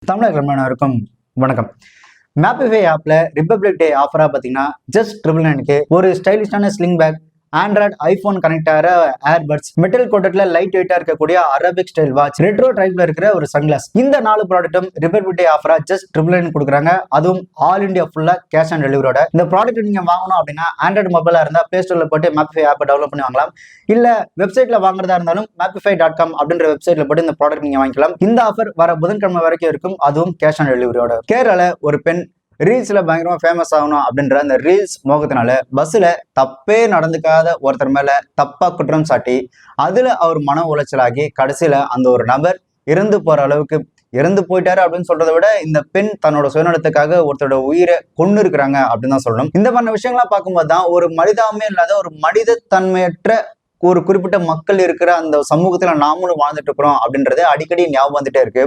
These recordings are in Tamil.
தமிழர்களுக்கும் வணக்கம். மேப்பிஃபை ஆப்ல ரிபப்ளிக் டே ஆஃபரா பார்த்தீங்கன்னா ஜஸ்ட் 999க்கு ஒரு ஸ்டைலிஷான sling bag, Android iPhone connect ஆகிற ஏர்பட்ஸ், மெட்டல் கோட்டட்ல லைட் வெயிட்டா இருக்கக்கூடிய அரபிக் ஸ்டைல் வாட்ச், ரெட்ரோ டைப்ல இருக்கிற ஒரு சன்கிளாஸ், இந்த 4 ப்ராடக்ட்டும் ரிபப்ளிக் டே ஆஃபரா ஜஸ்ட் 999 கொடுக்குறாங்க. அதுவும் ஆல் இண்டியா ஃபுல்லா கேஷ் ஆன் டெலிவரியோட. இந்த ப்ராடக்ட் நீங்க வாங்கணும் அப்படின்னா ஆண்ட்ராய்டு மொபைலா இருந்தா பிளே ஸ்டோர்ல போட்டு மேப்பிஃபை ஆப்பை டவுன்லோட் பண்ணி வாங்கலாம். இல்ல வெப்சைட்ல வாங்குறதா இருந்தாலும் mapify.com அப்படின்ற வெப்சைட்ல போட்டு இந்த ப்ராடக்ட் நீங்க வாங்கிக்கலாம். இந்த ஆஃபர் வர புதன்கிழமை வரைக்கும் இருக்கும். அதுவும் கேஷ் ஆன் டெலிவரியோட. கேரளால ஒரு பெண் ரீல்ஸ்ல பயங்கரமா ஃபேமஸ் ஆகணும் அப்படின்ற அந்த ரீல்ஸ் மோகத்தினால பஸ்ல தப்பே நடந்துக்காத ஒருத்தர் மேல தப்பா குற்றம் சாட்டி அதுல அவர் மன உளைச்சலாகி கடைசியில அந்த ஒரு நபர் இறந்து போற அளவுக்கு இறந்து போயிட்டாரு அப்படின்னு சொல்றதை விட இந்த பெண் தன்னோட சுயநலத்துக்காக ஒருத்தரோட உயிரை கொண்டு இருக்கிறாங்க அப்படின்னு தான் சொல்லணும். இந்த பண்ண விஷயங்களா பார்க்கும்போது தான் ஒரு மனிதாமே இல்லாத ஒரு மனித தன்மையற்ற ஒரு குறிப்பிட்ட மக்கள் இருக்கிற அந்த சமூகத்துல நாமளும் வாழ்ந்துட்டு இருக்கிறோம் அப்படின்றது அடிக்கடி ஞாபகம் வந்துட்டே இருக்கு.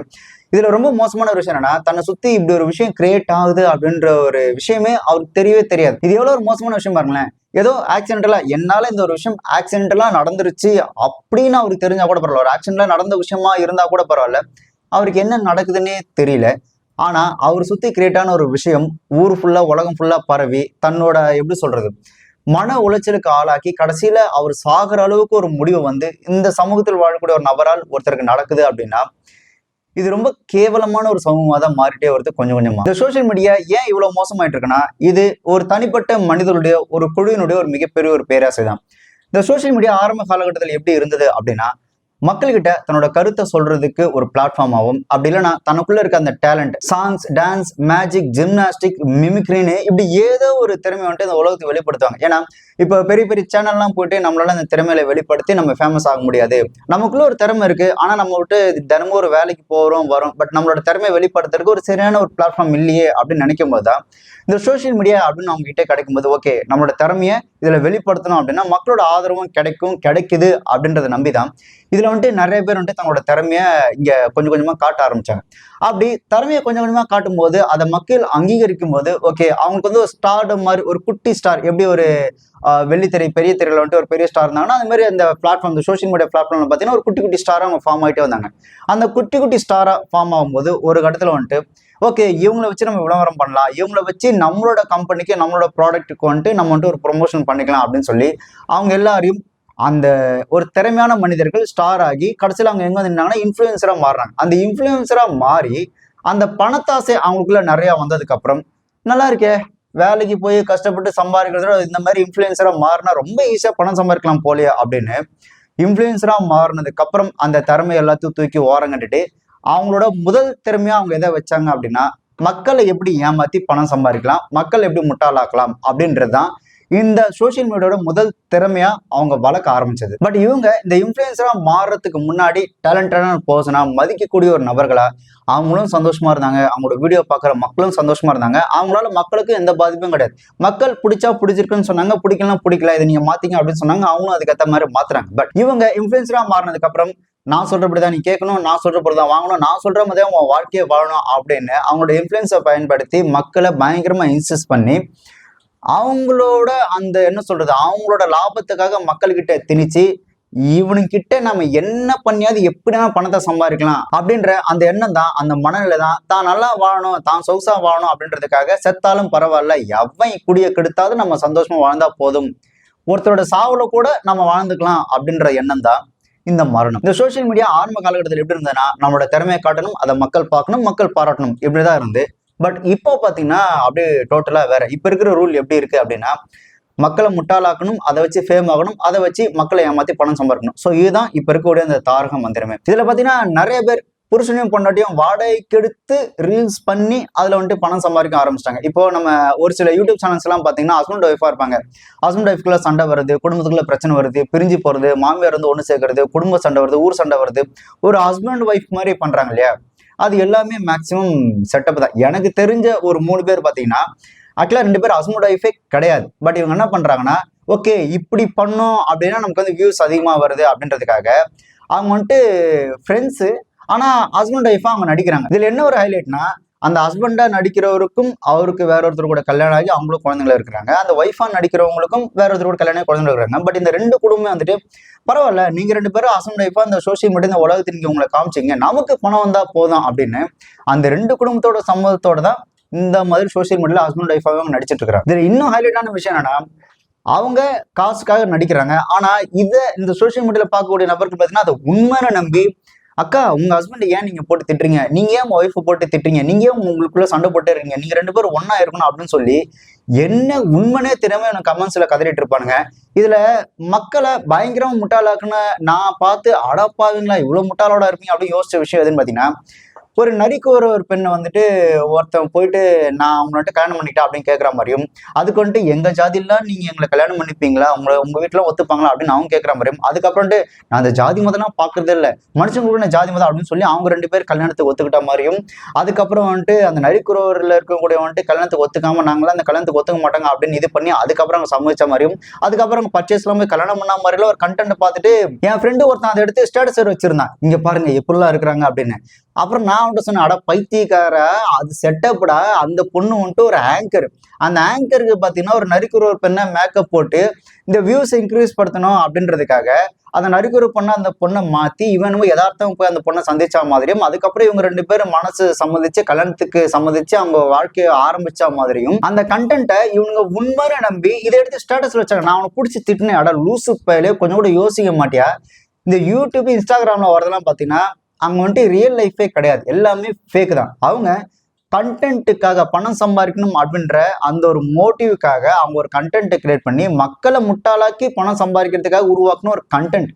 இதுல ரொம்ப மோசமான ஒரு விஷயம் என்னன்னா, தன்னை சுத்தி இப்படி ஒரு விஷயம் கிரியேட் ஆகுது அப்படின்ற ஒரு விஷயமே அவருக்கு தெரியவே தெரியாது. இது எவ்வளவு ஒரு மோசமான விஷயம் பாருங்களேன். ஏதோ ஆக்சிடென்டலா என்னால இந்த ஒரு விஷயம் ஆக்சிடென்டலா நடந்துருச்சு அப்படின்னு அவருக்கு தெரிஞ்சா கூட பரவாயில்ல, ஒரு ஆக்சிடென்டலா நடந்த விஷயமா இருந்தா கூட பரவாயில்ல, அவருக்கு என்ன நடக்குதுன்னே தெரியல. ஆனா அவர் சுத்தி கிரியேட் ஆன ஒரு விஷயம் ஊர் ஃபுல்லா உலகம் ஃபுல்லா பரவி தன்னோட எப்படி சொல்றது மன உளைச்சலுக்கு ஆளாக்கி கடைசியில அவர் சாகிற அளவுக்கு ஒரு முடிவு வந்து இந்த சமூகத்தில் வாழக்கூடிய ஒரு நபரால் ஒருத்தருக்கு நடக்குது அப்படின்னா இது ரொம்ப கேவலமான ஒரு சமூகமா தான் மாறிட்டே வருது கொஞ்சம் கொஞ்சமா. இந்த சோசியல் மீடியா ஏன் இவ்வளவு மோசமாயிட்டு இருக்குன்னா, இது ஒரு தனிப்பட்ட மனிதனுடைய ஒரு குழுவினுடைய ஒரு மிகப்பெரிய ஒரு பேராசை தான். இந்த சோசியல் மீடியா ஆரம்ப காலகட்டத்தில் எப்படி இருந்தது அப்படின்னா, மக்கள்கிட்ட தன்னோட கருத்தை சொல்றதுக்கு ஒரு பிளாட்ஃபார்மாகவும், அப்படி இல்லைன்னா தனக்குள்ள இருக்க அந்த talent, songs, dance, magic, gymnastic, மிமிக்ரின்னு இப்படி ஏதோ ஒரு திறமை வந்துட்டு இந்த உலகத்துக்கு வெளிப்படுத்துவாங்க. ஏன்னா இப்போ பெரிய பெரிய சேனல்லாம் போயிட்டு நம்மளால அந்த திறமையில வெளிப்படுத்தி நம்ம ஃபேமஸ் ஆக முடியாது. நமக்குள்ள ஒரு திறமை இருக்கு, ஆனா நம்ம விட்டு தினமும் ஒரு வேலைக்கு போறோம் வரோம், பட் நம்மளோட திறமையை வெளிப்படுத்துறதுக்கு ஒரு சரியான ஒரு பிளாட்ஃபார்ம் இல்லையே அப்படின்னு நினைக்கும் போதுதான் இந்த சோசியல் மீடியா அப்படின்னு அவங்க கிட்டே கிடைக்கும்போது, ஓகே நம்மளோட திறமையை இதுல வெளிப்படுத்தணும் அப்படின்னா மக்களோட ஆதரவும் கிடைக்குது அப்படின்றத நம்பிதான் இதுல வந்துட்டு நிறைய பேர் வந்துட்டு தங்களோட திறமைய இங்க கொஞ்சம் கொஞ்சமா காட்ட ஆரம்பிச்சாங்க. அப்படி திறமையை கொஞ்சம் கொஞ்சமா காட்டும் போது அதை மக்கள் அங்கீகரிக்கும் போது ஓகே அவங்களுக்கு வந்து ஒரு ஸ்டார் மாதிரி ஒரு குட்டி ஸ்டார், எப்படி ஒரு வெள்ளித்திரை பெரிய திரையில வந்துட்டு ஒரு பெரிய ஸ்டார் இருந்தாங்கன்னா அது மாதிரி அந்த பிளாட்ஃபார்ம், இந்த சோசியல் மீடியா பிளாட்ஃபார்ம்ல பார்த்தீங்கன்னா ஒரு குட்டி குட்டி ஸ்டாரா அவங்க ஃபார்ம் ஆகிட்டே வந்தாங்க. அந்த குட்டி குட்டி ஸ்டாரா ஃபார்ம் ஆகும்போது ஒரு கட்டத்துல வந்துட்டு ஓகே இவங்களை வச்சு நம்ம விளம்பரம் பண்ணலாம், இவங்களை வச்சு நம்மளோட கம்பெனிக்கு நம்மளோட ப்ராடக்ட்டுக்கு வந்துட்டு நம்ம வந்துட்டு ஒரு ப்ரொமோஷன் பண்ணிக்கலாம் அப்படின்னு சொல்லி அவங்க எல்லாரையும் அந்த ஒரு திறமையான மனிதர்கள் ஸ்டார் ஆகி கடைசியில் அவங்க எங்க வந்துட்டாங்கன்னா இன்ஃபுளுசரா மாறுறாங்க. அந்த இன்ஃபுளுசரா மாறி அந்த பணத்தாசை அவங்களுக்குள்ள நிறைய வந்ததுக்கு அப்புறம் நல்லா இருக்கே, வேலைக்கு போய் கஷ்டப்பட்டு சம்பாதிக்கிறதோட இந்த மாதிரி இன்ஃபுளுசரா மாறினா ரொம்ப ஈஸியா பணம் சம்பாதிக்கலாம் போலையா அப்படின்னு இன்ஃபுளுசரா மாறினதுக்கு அப்புறம் அந்த திறமை எல்லாத்தையும் தூக்கி ஓரம் கட்டுட்டு அவங்களோட முதல் திறமையா அவங்க எதை வச்சாங்க அப்படின்னா மக்களை எப்படி ஏமாத்தி பணம் சம்பாதிக்கலாம், மக்கள் எப்படி முட்டாளாக்கலாம் அப்படின்றதுதான் இந்த சோசியல் மீடியாவோட முதல் திறமையா அவங்க வளர்க்க ஆரம்பிச்சது. பட் இவங்க இந்த இன்ஃபுளுசரா மாறுறதுக்கு முன்னாடி டேலண்டடான பர்சனா மதிக்கக்கூடிய ஒரு நபர்களா அவங்களும் சந்தோஷமா இருந்தாங்க, அவங்களோட வீடியோ பார்க்குற மக்களும் சந்தோஷமா இருந்தாங்க. அவங்களால மக்களுக்கு எந்த பாதிப்பும் கிடையாது. மக்கள் பிடிச்சா பிடிச்சிருக்குன்னு சொன்னாங்க, பிடிக்கலாம் பிடிக்கல இதை நீங்க மாத்தீங்க அப்படின்னு சொன்னாங்க, அவங்களும் அதுக்கேற்ற மாதிரி மாத்துறாங்க. பட் இவங்க இன்ஃபுளுசரா மாறினதுக்கு அப்புறம் நான் சொல்றபடிதான் நீ கேட்கணும், நான் சொல்றபடிதான் வாங்கணும், நான் சொல்ற மாதிரி உன் வாழ்க்கையை வாழணும் அப்படின்னு அவங்களோட இன்ஃபுளுன்ஸை பயன்படுத்தி மக்களை பயங்கரமா இன்சிஸ்ட் பண்ணி அவங்களோட அந்த என்ன சொல்றது அவங்களோட லாபத்துக்காக மக்கள்கிட்ட திணிச்சு இவனுக்கிட்ட நம்ம என்ன பண்ணியாவது எப்படினா பணத்தை சம்பாதிக்கலாம் அப்படின்ற அந்த எண்ணம் தான், அந்த மனநிலை தான், தான் நல்லா வாழணும், தான் சொகுசா வாழணும் அப்படின்றதுக்காக செத்தாலும் பரவாயில்ல, எவன் குடிய கெடுத்தாவது நம்ம சந்தோஷமா வாழ்ந்தா போதும், ஒருத்தரோட சாவுல கூட நம்ம வாழ்ந்துக்கலாம் அப்படின்ற எண்ணம் தான் இந்த மரணம். இந்த சோசியல் மீடியா ஆரம்ப காலகட்டத்தில் எப்படி இருந்ததுன்னா நம்மளோட திறமையை காட்டணும், அதை மக்கள் பார்க்கணும், மக்கள் பாராட்டணும், இப்படிதான் இருந்து. பட் இப்போ பாத்தீங்கன்னா அப்படியே டோட்டலா வேற. இப்ப இருக்கிற ரூல் எப்படி இருக்கு அப்படின்னா மக்களை முட்டாளாக்கணும், அதை வச்சு ஃபேம் ஆகணும், அதை வச்சு மக்களை ஏமாத்தி பணம் சம்பாதிக்கணும். ஸோ இதுதான் இப்ப இருக்கக்கூடிய அந்த தாரக மந்திரமே. இதுல பாத்தீங்கன்னா நிறைய பேர் புருஷனையும் பொண்டாட்டியும் வாடகைக்கு எடுத்து ரீல்ஸ் பண்ணி அதுல வந்துட்டு பணம் சம்பாதிக்க ஆரம்பிச்சிட்டாங்க. இப்போ நம்ம ஒரு சில யூடியூப் சேனல்ஸ் எல்லாம் பாத்தீங்கன்னா ஹஸ்பண்ட் ஒய்ஃபா இருப்பாங்க. ஹஸ்பண்ட் ஒய்ஃப்குள்ள சண்டை வருது, குடும்பத்துக்குள்ள பிரச்சனை வருது, பிரிஞ்சு போறது, மாமியார் வந்து ஒண்ணு சேர்க்கறது, குடும்ப சண்டை வருது, ஊர் சண்டை வருது, ஒரு ஹஸ்பண்ட் ஒய்ஃப் மாதிரி பண்றாங்க இல்லையா. அது எல்லாமே மேக்சிமம் செட்டப் தான். எனக்கு தெரிஞ்ச ஒரு 3 பேர் பாத்தீங்கன்னா ஆக்சுவலா 2 பேர் ஹஸ்பண்ட் ஒய்ஃபே கிடையாது. பட் இவங்க என்ன பண்றாங்கன்னா ஓகே இப்படி பண்ணோம் அப்படின்னா நமக்கு வந்து வியூஸ் அதிகமா வருது அப்படின்றதுக்காக அவங்க வந்துட்டு ஃப்ரெண்ட்ஸு, ஆனா ஹஸ்பண்ட் ஒய்ஃபா அவங்க நடிக்கிறாங்க. இதுல என்ன ஒரு ஹைலைட்னா அந்த ஹஸ்பண்டா நடிக்கிறவருக்கும் அவருக்கு வேற ஒருத்தர் கூட கல்யாணம் ஆகி அவங்களும் குழந்தைங்கள இருக்கிறாங்க. அந்த ஒய்ஃபா நடிக்கிறவங்களுக்கும் வேற ஒருத்தர் கூட கல்யாணம் ஆகி குழந்தைங்க இருக்கிறாங்க. பட் இந்த 2 குடும்பம் வந்துட்டு பரவாயில்ல, நீங்க 2 பேரும் ஹஸ்பண்ட் ஒய்ஃபா இந்த சோசியல் மீடியா இந்த உலகத்துக்கு நீங்க உங்களை காமிச்சிங்க, நமக்கு பணம் வந்தா போதும் அப்படின்னு அந்த 2 குடும்பத்தோட சம்மதத்தோட தான் இந்த மாதிரி சோசியல் மீடியால ஹஸ்பண்ட் ஒய்ஃபாவே அவங்க நடிச்சிட்டு இருக்காங்க. இதுல இன்னும் ஹைலைட்டான விஷயம் என்னன்னா, அவங்க காசுக்காக நடிக்கிறாங்க. ஆனா இந்த சோசியல் மீடியால பார்க்கக்கூடிய நபருக்கு பார்த்தீங்கன்னா அதை உண்மையான நம்பி, அக்கா உங்க ஹஸ்பண்ட் ஏன் நீங்க போட்டு திட்டுறீங்க, நீங்க ஏன் உங்க ஒய்ஃபை போட்டு திட்டுறீங்க, நீங்க ஏன் உங்களுக்குள்ள சண்டை போட்டே இருக்கீங்க, நீங்க 2 பேரும் ஒன்னா இருக்கணும் அப்படின்னு சொல்லி என்ன உண்மைனே தெரியாம எனக்கு கமெண்ட்ஸ்ல கதறிட்டு இருப்பானுங்க. இதுல மக்களை பயங்கரமா முட்டாளாக்குன்னு நான் பார்த்து அடப்பாவீங்களா இவ்வளவு முட்டாளோட இருப்பீங்க அப்படின்னு யோசிச்ச விஷயம் எதுன்னு பாத்தீங்கன்னா, ஒரு நரிக்கு ஒரு பெண்ணை வந்துட்டு ஒருத்தன் போயிட்டு நான் அவங்கள்ட்ட கல்யாணம் பண்ணிட்டேன் அப்படின்னு கேட்குற மாதிரியும், அதுக்கு வந்துட்டு எங்க ஜாதிலாம் நீங்க எங்களை கல்யாணம் பண்ணிப்பீங்களா, உங்க வீட்டுல ஒத்துப்பாங்களா அப்படின்னு அவங்க கேட்குற மாதிரியும், அதுக்கப்புறம்ட்டு நான் அந்த ஜாதி மதம்லாம் பாக்குறதே இல்லை, மனுஷங்க கூட ஜாதி மதம் அப்படின்னு சொல்லி அவங்க 2 பேர் கல்யாணத்துக்கு ஒத்துக்கிட்ட மாதிரியும், அதுக்கப்புறம் வந்துட்டு அந்த நரிக்குறவரில் இருக்கக்கூடிய வந்துட்டு கல்யாணத்துக்கு ஒத்துக்காம நாங்களாம் அந்த கல்யாணத்துக்கு ஒத்துக்க மாட்டாங்க அப்படின்னு இது பண்ணி அதுக்கப்புறம் அவங்க சம்மதிச்ச மாதிரியும், அதுக்கப்புறம் அவங்க பர்ச்சேஸ்லாம் போய் கல்யாணம் பண்ண மாதிரிலாம் ஒரு கண்டென்ட் பார்த்துட்டு என் ஃப்ரெண்டு ஒருத்தன் அதை எடுத்து ஸ்டேட்டஸ் வச்சிருந்தான், இங்க பாருங்க எப்படிலாம் இருக்கிறாங்க அப்படின்னு. அப்புறம் நான் வந்துட்டு சொன்னேன், அட பைத்தியக்கார, அது செட்டப்டா, அந்த பொண்ணு வந்துட்டு ஒரு ஆங்கர், அந்த ஆங்கருக்கு பாத்தீங்கன்னா ஒரு நரிக்குற ஒரு பெண்ணை மேக்கப் போட்டு இந்த வியூஸ் இன்க்ரீஸ் படுத்தணும் அப்படின்றதுக்காக அந்த நரிக்குற பொண்ணை அந்த பொண்ணை மாத்தி இவனும் யதார்த்தம் போய் அந்த பொண்ணை சந்திச்ச மாதிரியும், அதுக்கப்புறம் இவங்க 2 பேரும் மனசு சம்மதிச்சு கல்யாணத்துக்கு சம்மதிச்சு அவங்க வாழ்க்கையை ஆரம்பிச்ச மாதிரியும் அந்த கண்டென்ட்டை இவனுங்க உண்மையை நம்பி இதை எடுத்து ஸ்டேட்டஸ்ல வச்சாங்க. நான் அவனை பிடிச்சி திட்டினேன், அட லூசு பயலே, கொஞ்சம் கூட யோசிக்க மாட்டியா, இந்த யூடியூப் இன்ஸ்டாகிராம்ல வரதெல்லாம் பாத்தீங்கன்னா அவங்க வந்துட்டு ரியல் லைஃபே கிடையாது, எல்லாமே ஃபேக் தான். அவங்க கண்டென்ட்டுக்காக பணம் சம்பாதிக்கணும் அப்படின்ற அந்த ஒரு மோட்டிவுக்காக அவங்க ஒரு கண்டென்ட்டை கிரியேட் பண்ணி மக்களை முட்டாளாக்கி பணம் சம்பாதிக்கிறதுக்காக உருவாக்குன ஒரு கண்டென்ட்,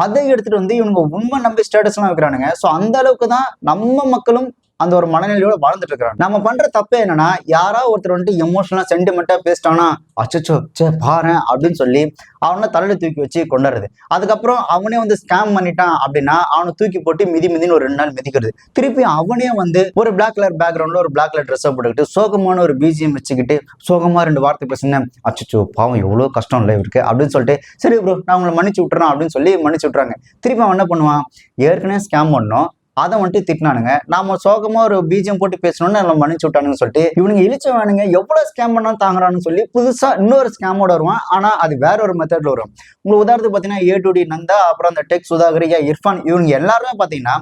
அதை எடுத்துட்டு வந்து இவங்க உண்மை நம்பி ஸ்டேட்டஸ்லாம் வைக்கிறானுங்க. ஸோ அந்த அளவுக்கு தான் நம்ம மக்களும் அந்த ஒரு மனநிலையோட வாழ்ந்துட்டு இருக்கிறாங்க. நம்ம பண்ற தப்பே என்னன்னா, யாரா ஒருத்தர் வந்துட்டு எமோஷனலா சென்டிமெண்டா பேசிட்டானா அச்சோ சே பாரு அப்படின்னு சொல்லி அவனை தலையில தூக்கி வச்சு கொண்டாடுறது, அதுக்கப்புறம் அவனே வந்து ஸ்கேம் பண்ணிட்டான் அப்படின்னா அவனை தூக்கி போட்டு மிதின்னு ஒரு 2 நாள் மிதிக்கிறது, திருப்பி அவனே வந்து ஒரு பிளாக் கலர் பேக்ரவுண்ட்ல ஒரு பிளாக் கலர் ட்ரெஸ்ஸை போட்டுக்கிட்டு சோகமான ஒரு பிஜிஎம் வச்சுக்கிட்டு சோகமா 2 வார்த்தை பேசுங்க, அச்சோ பாவம் எவ்வளவு கஷ்டம் இல்லை இருக்கு அப்படின்னு சொல்லிட்டு சரி ப்ரோ நான் உங்களை மன்னிச்சு விட்டுறேன் அப்படின்னு சொல்லி மன்னிச்சு விட்டுறாங்க. திருப்பி அவன் என்ன பண்ணுவான், ஏற்கனவே ஸ்கேம் பண்ணோம் அதை வந்துட்டு திட்டினானுங்க, நாம சோகமா ஒரு பீஜம் போட்டு பேசணும்னு நம்ம மன்னிச்சு விட்டானுன்னு சொல்லிட்டு இவனுங்க இழிச்சவானுங்க எவ்வளவு ஸ்கேம் பண்ணாலும் தாங்குறான்னு சொல்லி புதுசா இன்னொரு ஸ்கேமோட வருவான். ஆனா அது வேற ஒரு மெத்தட்ல வரும். உங்களுக்கு உதாரணத்துக்கு பாத்தீங்கன்னா A2D நந்தா, அப்புறம் அந்த டெக் சுதாகர், இர்ஃபான், இவங்க எல்லாருமே பாத்தீங்கன்னா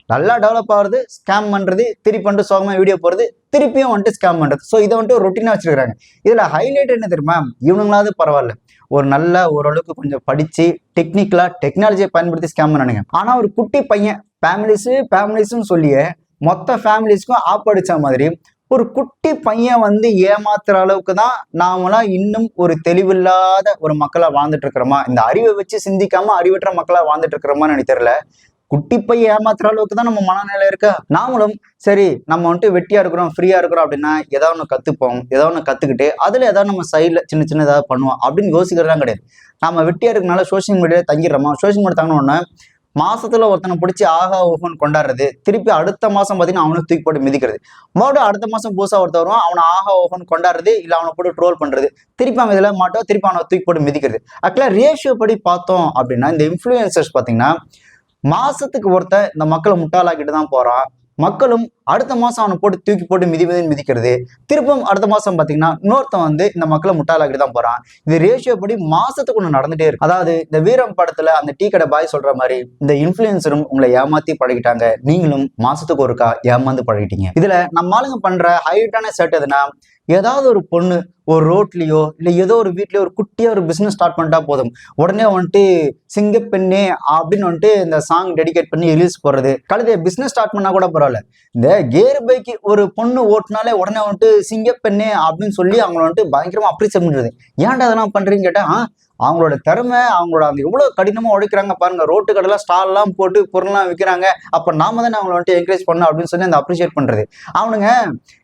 நல்லா டெவலப் ஆகுறது, ஸ்கேம் பண்றது, திருப்பி வந்துட்டு சோகமா வீடியோ போறது, திருப்பியும் வந்துட்டு ஸ்கேம் பண்றது. ஸோ இதை வந்துட்டு ஒரு ரொட்டீனா வச்சிருக்காங்க. இதுல ஹைலைட் என்ன தெரியுமா, இவனுங்களாவது பரவாயில்ல ஒரு நல்ல ஓரளவுக்கு கொஞ்சம் படிச்சு டெக்னிக்கலா டெக்னாலஜியை பயன்படுத்தி ஸ்கேம் பண்ணானுங்க. ஆனா ஒரு குட்டி பையன் ஃபேமிலிஸ்ன்னு சொல்லியே மொத்த ஃபேமிலிஸ்க்கும் ஆப்படிச்ச மாதிரி ஒரு குட்டி பையன் வந்து ஏமாத்துற அளவுக்கு தான் நாமெல்லாம் இன்னும் ஒரு தெளிவில்லாத ஒரு மக்களா வாழ்ந்துட்டு இருக்கிறோமா, இந்த அறிவை வச்சு சிந்திக்காம அறிவற்ற மக்களா வாழ்ந்துட்டு இருக்கிறோமான்னு எனக்கு தெரியல. குட்டி பையன் ஏமாத்துற அளவுக்கு தான் நம்ம மனநிலை இருக்கா. நாமளும் சரி நம்ம வந்துட்டு வெட்டியா இருக்கிறோம் ஃப்ரீயா இருக்கிறோம் அப்படின்னா ஏதாவது ஒன்று கத்துப்போம், ஏதாவது ஒன்று கத்துக்கிட்டு அதுல ஏதாவது நம்ம சைட்ல சின்ன ஏதாவது பண்ணுவோம் அப்படின்னு யோசிக்கிறதுலாம் கிடையாது. நம்ம வெட்டியா இருக்கனால சோசியல் மீடியா தங்கிடுறோமா, சோசியல் மீடியா தங்கினோடனே மாசத்துல ஒருத்தனை பிடிச்சி ஆஹா ஓஹோன்னு கொண்டாடுறது, திருப்பி அடுத்த மாசம் பாத்தீங்கன்னா அவனை தூக்கி போட்டு மிதிக்கிறது, மறுபடியும் அடுத்த மாசம் புதுசா ஒருத்தர் வருவான் அவனை ஆஹா ஓஹோன்னு கொண்டாடுறது, இல்ல அவனை போட்டு ட்ரோல் பண்றது, திருப்பி அவன் இதுல மாட்டோம், திருப்பி அவனை தூக்கி போட்டு மிதிக்கிறது. ஆக்சுவலா ரேஷியோ படி பார்த்தோம் அப்படின்னா இந்த இன்ஃபுளுசர்ஸ் பாத்தீங்கன்னா மாசத்துக்கு ஒருத்தன் இந்த மக்களை முட்டாளாக்கிட்டு தான் போறான். மக்களும் அடுத்த மாசம் அவனை போட்டு தூக்கி போட்டு மிதிக்கிறது, திருப்பும் அடுத்த மாசம் பாத்தீங்கன்னா இன்னொருத்தன் வந்து இந்த மக்களை முட்டாளாக்கிட்டு தான் போறான். இது ரேஷியோ படி மாசத்துக்கு ஒண்ணு நடந்துட்டே இருக்கு. அதாவது இந்த வீரம் படத்துல அந்த டீ கடை பாய் சொல்ற மாதிரி இந்த இன்ஃபுளுசரும் உங்களை ஏமாத்தி பழகிட்டாங்க, நீங்களும் மாசத்துக்கு ஒருக்கா ஏமாந்து பழகிட்டீங்க. இதுல நம்ம ஆளுங்க பண்ற ஹைட்டான செட் எதுனா, ஏதாவது ஒரு பொண்ணு ஒரு ரோட்லயோ இல்ல ஏதோ ஒரு வீட்லயோ ஒரு குட்டியா ஒரு பிசினஸ் ஸ்டார்ட் பண்ணிட்டா போதும், உடனே வந்துட்டு சிங்கப்பெண்ணே அப்படின்னு வந்துட்டு இந்த சாங் டெடிகேட் பண்ணி ரிலீஸ் போடுறது. கழுதைய பிசினஸ் ஸ்டார்ட் பண்ணா கூட பரவாயில்ல, இந்த கேர் பைக்கு ஒரு பொண்ணு ஓட்டுனாலே உடனே வந்துட்டு சிங்கப்பெண்ணே அப்படின்னு சொல்லி அவங்கள வந்துட்டு பயங்கரமா அப்ரிசியேட் பண்றது. ஏன்டா அதெல்லாம் பண்றீங்கன்னு கேட்டா, அவங்களோட திறமை, அவங்களோட அந்த எவ்வளவு கடினமா உழைக்கிறாங்க பாருங்க, ரோட்டு கடைலாம் ஸ்டால் எல்லாம் போட்டு பொருள்லாம் விற்கிறாங்க, அப்ப நாம தானே அவங்களை வந்துட்டு என்கரேஜ் பண்ணணும் அப்படின்னு சொல்லி அந்த அப்ரிஷியேட் பண்றது. அவனுங்க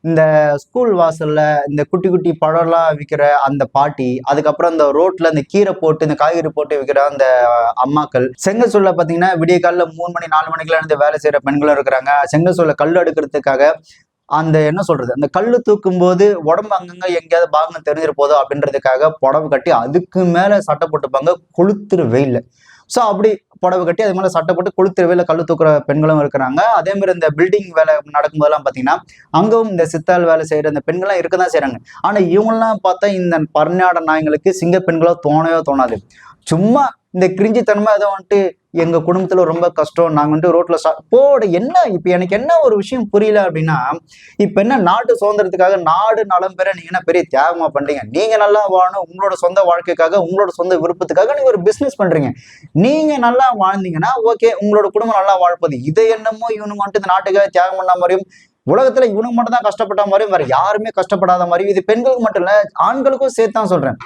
இந்த ஸ்கூல் வாசல்ல இந்த குட்டி குட்டி பழம்லாம் விற்கிற அந்த பாட்டி, அதுக்கப்புறம் இந்த ரோட்ல இந்த கீரை போட்டு இந்த காய்கறி போட்டு விற்கிற அந்த அம்மாக்கள், செங்கல்சூள்ல பாத்தீங்கன்னா விடிய காலைல 3 மணி 4 மணிக்கெல்லாம் இருந்து வேலை செய்யற பெண்களும் இருக்கிறாங்க. செங்கல்சூள்ல கல் அடுக்கிறதுக்காக அந்த என்ன சொல்றது, அந்த கல்லு தூக்கும் போது உடம்பு அங்கங்க எங்கேயாவது பாகம் தெரிஞ்சிட போதோ அப்படின்றதுக்காக புடவை கட்டி அதுக்கு மேல சட்டை போட்டுப்பாங்க கொளுத்துரு வெயில்ல. ஸோ அப்படி புடவை கட்டி அது மேலே சட்டை போட்டு கொளுத்துற வேலை கல் தூக்குற பெண்களும் இருக்கிறாங்க. அதே மாதிரி இந்த பில்டிங் வேலை நடக்கும்போதெல்லாம் பார்த்தீங்கன்னா அங்கவும் இந்த சித்தாள் வேலை செய்யற இந்த பெண்கள்லாம் இருக்க தான் செய்யறாங்க. ஆனால் இவங்கெல்லாம் பார்த்தா இந்த பர்நாட நாய்களுக்கு சிங்க பெண்களோ தோணவே தோணாது. சும்மா இந்த கிரிஞ்சித்தனமா ஏதோ வந்துட்டு எங்க குடும்பத்துல ரொம்ப கஷ்டம், நாங்க வந்துட்டு ரோட்ல போட என்ன. இப்ப எனக்கு என்ன ஒரு விஷயம் புரியல அப்படின்னா, இப்ப என்ன நாட்டு சுதந்திரத்துக்காக நாடு நலம் பெற நீங்க என்ன பெரிய தியாகமா பண்றீங்க? நீங்க நல்லா வாழணும், உங்களோட சொந்த வாழ்க்கைக்காக உங்களோட சொந்த விருப்பத்துக்காக நீங்க ஒரு பிசினஸ் பண்றீங்க. நீங்க நல்லா வாழ்ந்தீங்கன்னா ஓகே, உங்களோட குடும்பம் நல்லா வாழ்ப்பது. இதை என்னமோ இவனுங்க வந்துட்டு இந்த நாட்டுக்காக தியாகம் பண்ண மாதிரியும், உலகத்துல இவனுக்கு மட்டும் தான் கஷ்டப்பட்ட மாதிரியும் வேற யாருமே கஷ்டப்படாத மாதிரியும், இது பெண்களுக்கு மட்டும் இல்ல ஆண்களுக்கும் சேர்த்து தான் சொல்றேன்.